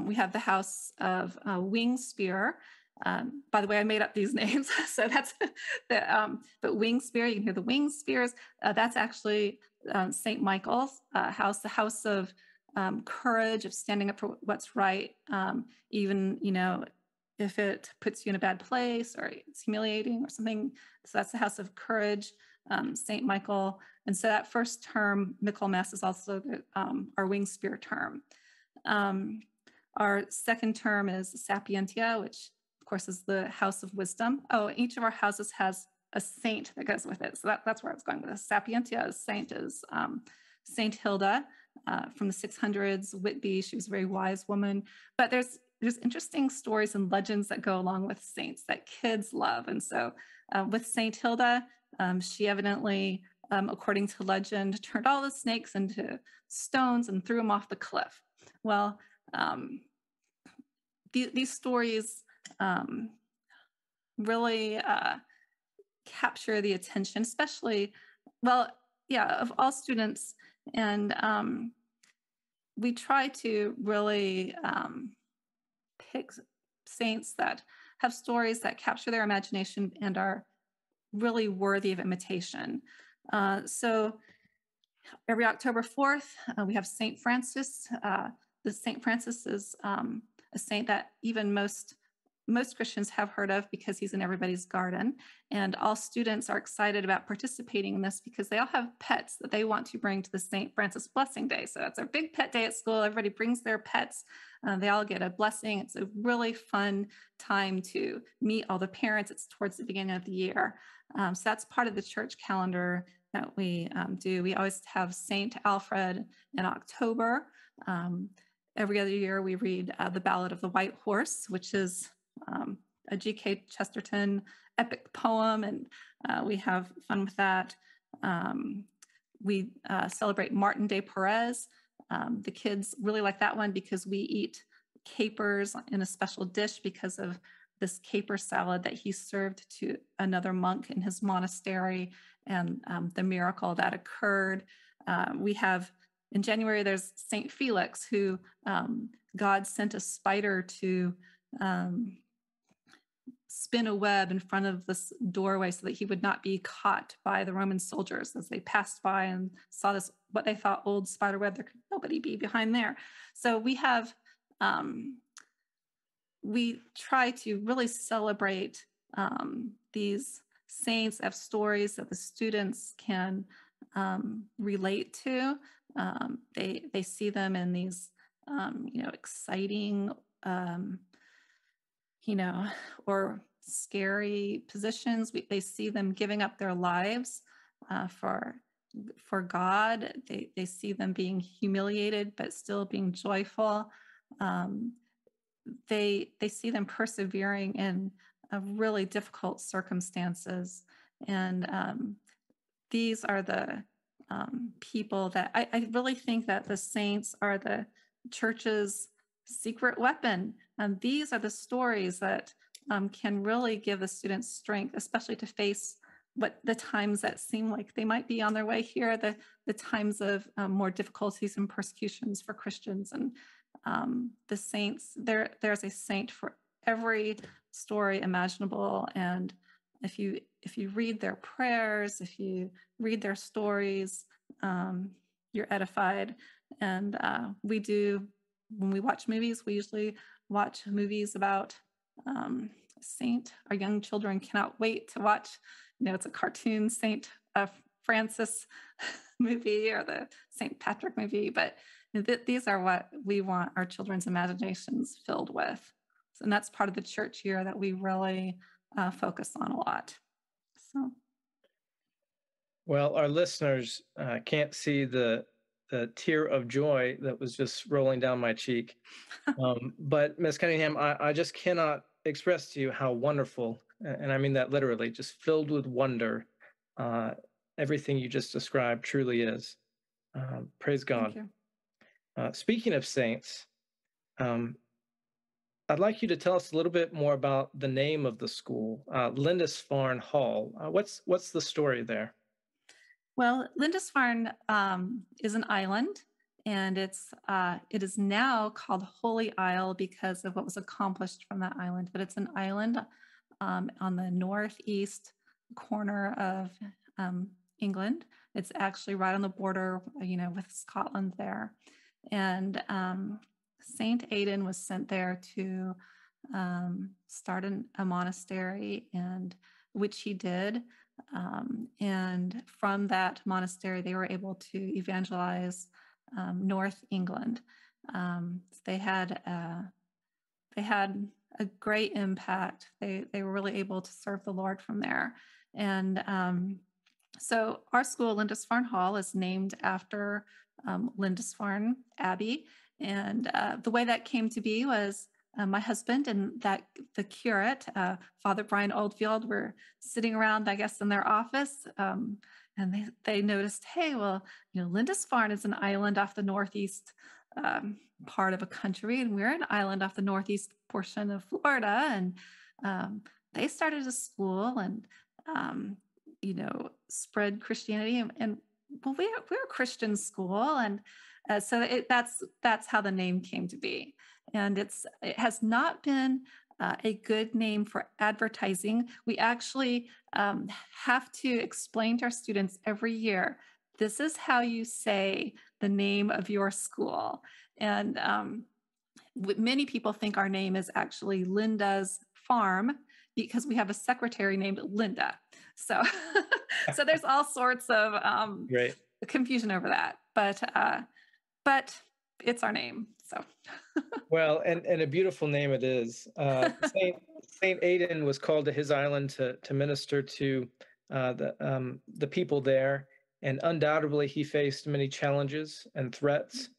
we have the house of Wing Spear. By the way, I made up these names, so that's but Wing Spear. You can hear the Wing Spears. That's actually St. Michael's house, the house of courage, of standing up for what's right, even if it puts you in a bad place or it's humiliating or something. So that's the house of courage, St. Michael. And so that first term, Michaelmas, is also our Wing Spear term. Our second term is Sapientia, which of course is the house of wisdom. Oh, each of our houses has a saint that goes with it. So that's where I was going with this. Sapientia saint is Saint Hilda from the 600s, Whitby. She was a very wise woman. But there's interesting stories and legends that go along with saints that kids love. And so with Saint Hilda, she evidently, according to legend, turned all the snakes into stones and threw them off the cliff. Well, these stories really capture the attention, especially, well, of all students. And we try to really pick saints that have stories that capture their imagination and are really worthy of imitation. So every October 4th, we have St. Francis. The St. Francis is a saint that even most Christians have heard of because he's in everybody's garden. And all students are excited about participating in this because they all have pets that they want to bring to the St. Francis Blessing Day. So it's a big pet day at school. Everybody brings their pets. They all get a blessing. It's a really fun time to meet all the parents. It's towards the beginning of the year. So that's part of the church calendar that we do. We always have Saint Alfred in October. Every other year we read the Ballad of the White Horse, which is a G.K. Chesterton epic poem, and we have fun with that. We celebrate Martin de Perez. The kids really like that one because we eat capers in a special dish because of this caper salad that he served to another monk in his monastery, and the miracle that occurred. We have, in January, there's St. Felix, who God sent a spider to spin a web in front of this doorway so that he would not be caught by the Roman soldiers as they passed by and saw this, what they thought old spider web. There could nobody be behind there. So we have, we try to really celebrate these saints of stories that the students can relate to. They see them in these, exciting, or scary positions. They see them giving up their lives for God. They see them being humiliated, but still being joyful. They see them persevering in really difficult circumstances. And these are the people that I really think that the saints are the church's secret weapon. And these are the stories that can really give the students strength, especially to face what the times that seem like they might be on their way here, the times of more difficulties and persecutions for Christians. And the saints, there's a saint for every story imaginable. And if you read their prayers, if you read their stories, you're edified. And we do, when we watch movies, we usually watch movies about saint. Our young children cannot wait to watch, it's a cartoon Saint Francis movie or the Saint Patrick movie, but these are what we want our children's imaginations filled with. And that's part of the church year that we really focus on a lot. So, well, our listeners can't see the tear of joy that was just rolling down my cheek. But Ms. Cunningham, I just cannot express to you how wonderful, and I mean that literally, just filled with wonder, everything you just described truly is. Praise God. thank you. Speaking of saints, I'd like you to tell us a little bit more about the name of the school, Lindisfarne Hall. What's the story there? Well, Lindisfarne is an island, and it is now called Holy Isle because of what was accomplished from that island. But it's an island on the northeast corner of England. It's actually right on the border, with Scotland there. And Saint Aidan was sent there to start a monastery, and which he did. And from that monastery, they were able to evangelize North England. They had a great impact. They were really able to serve the Lord from there. And so our school, Lindisfarne Hall, is named after Lindisfarne Abbey. And the way that came to be was my husband and the curate, Father Brian Oldfield, were sitting around, I guess, in their office, and they noticed, hey, well, Lindisfarne is an island off the northeast part of a country, and we're an island off the northeast portion of Florida, and they started a school and spread Christianity, and Well, we're a Christian school, and so that's how the name came to be. And it has not been a good name for advertising. We actually have to explain to our students every year. This is how you say the name of your school, and many people think our name is actually Linda's Farm because we have a secretary named Linda. So, so there's all sorts of Great. confusion over that, but it's our name. So, Well, and a beautiful name it is. Saint Aidan was called to his island to minister to the people there, and undoubtedly he faced many challenges and threats.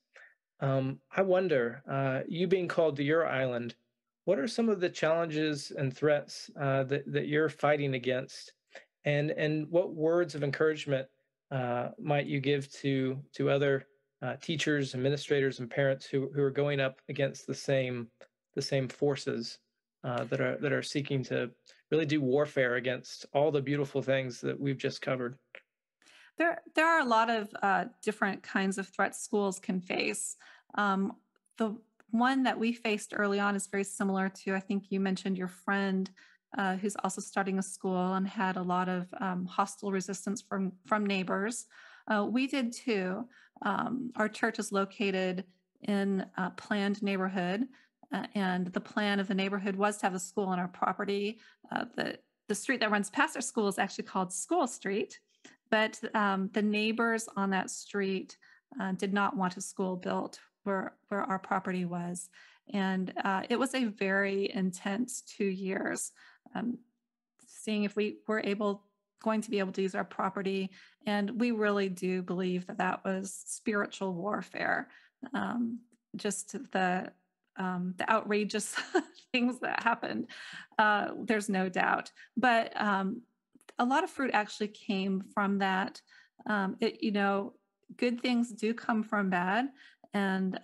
I wonder, you being called to your island, what are some of the challenges and threats that you're fighting against, and what words of encouragement might you give to other teachers, administrators, and parents who are going up against the same forces that are seeking to really do warfare against all the beautiful things that we've just covered? there are a lot of different kinds of threats schools can face. The one that we faced early on is very similar to, I think you mentioned your friend who's also starting a school and had a lot of hostile resistance from neighbors. We did too. Our church is located in a planned neighborhood, and the plan of the neighborhood was to have a school on our property. The street that runs past our school is actually called School Street, but the neighbors on that street did not want a school built where our property was. And it was a very intense 2 years, seeing if we were going to be able to use our property. And we really do believe that that was spiritual warfare. Just the outrageous things that happened, there's no doubt. But a lot of fruit actually came from that. Good things do come from bad, and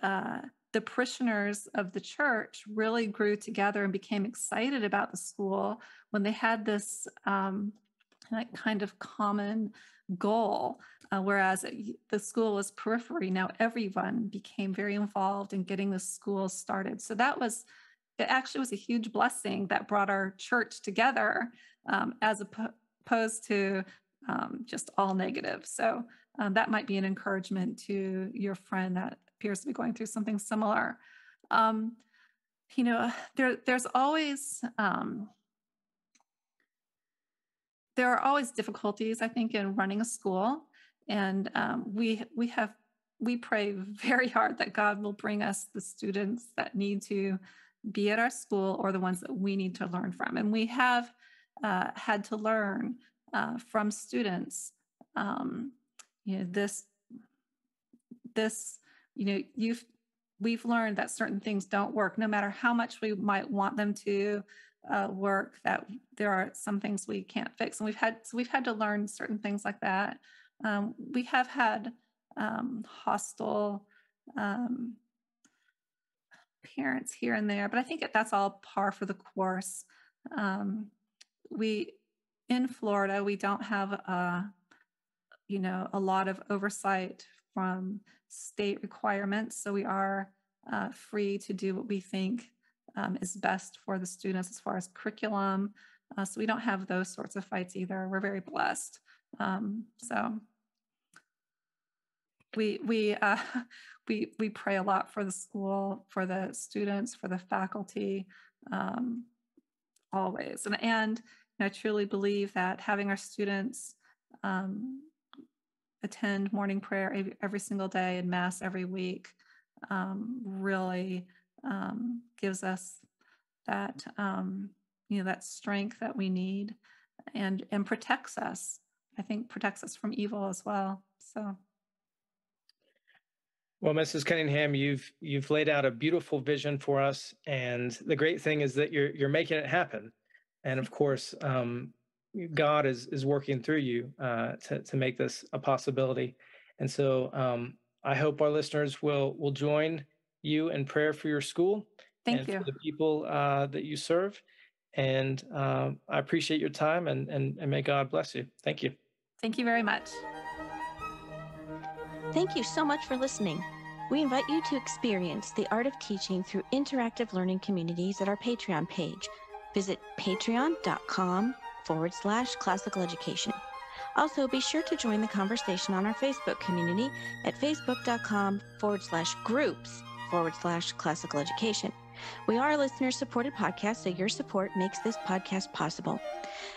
the parishioners of the church really grew together and became excited about the school when they had this kind of common goal. Whereas the school was periphery, now everyone became very involved in getting the school started. So it actually was a huge blessing that brought our church together, as opposed to just all negative. So that might be an encouragement to your friend that appears to be going through something similar. There's always there are always difficulties, I think, in running a school, and we pray very hard that God will bring us the students that need to be at our school or the ones that we need to learn from. And we have had to learn from students. We've learned that certain things don't work, no matter how much we might want them to work. That there are some things we can't fix, and we've had to learn certain things like that. We have had hostile parents here and there, but I think that's all par for the course. In Florida, we don't have a lot of oversight from state requirements, so we are free to do what we think is best for the students as far as curriculum. So we don't have those sorts of fights either. We're very blessed. So we pray a lot for the school, for the students, for the faculty, always. And I truly believe that having our students attend morning prayer every single day and mass every week really gives us that that strength that we need, and protects us. I think protects us from evil as well. So. Well, Mrs. Cunningham, you've laid out a beautiful vision for us, and the great thing is that you're making it happen. And of course, God is working through you to make this a possibility. And so I hope our listeners will join you in prayer for your school Thank you. for the people that you serve. And I appreciate your time, and may God bless you. Thank you. Thank you very much. Thank you so much for listening. We invite you to experience the art of teaching through interactive learning communities at our Patreon page. Visit patreon.com/classical education. Also, be sure to join the conversation on our Facebook community at facebook.com/groups/classical education. We are a listener-supported podcast, so your support makes this podcast possible.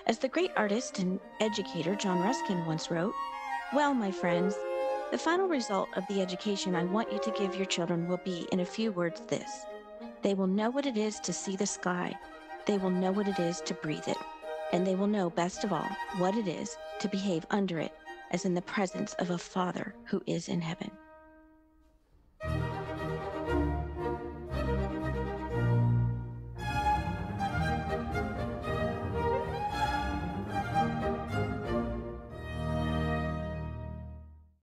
As the great artist and educator John Ruskin once wrote, "Well, my friends, the final result of the education I want you to give your children will be, in a few words, this. They will know what it is to see the sky. They will know what it is to breathe it. And they will know, best of all, what it is to behave under it, as in the presence of a Father who is in heaven."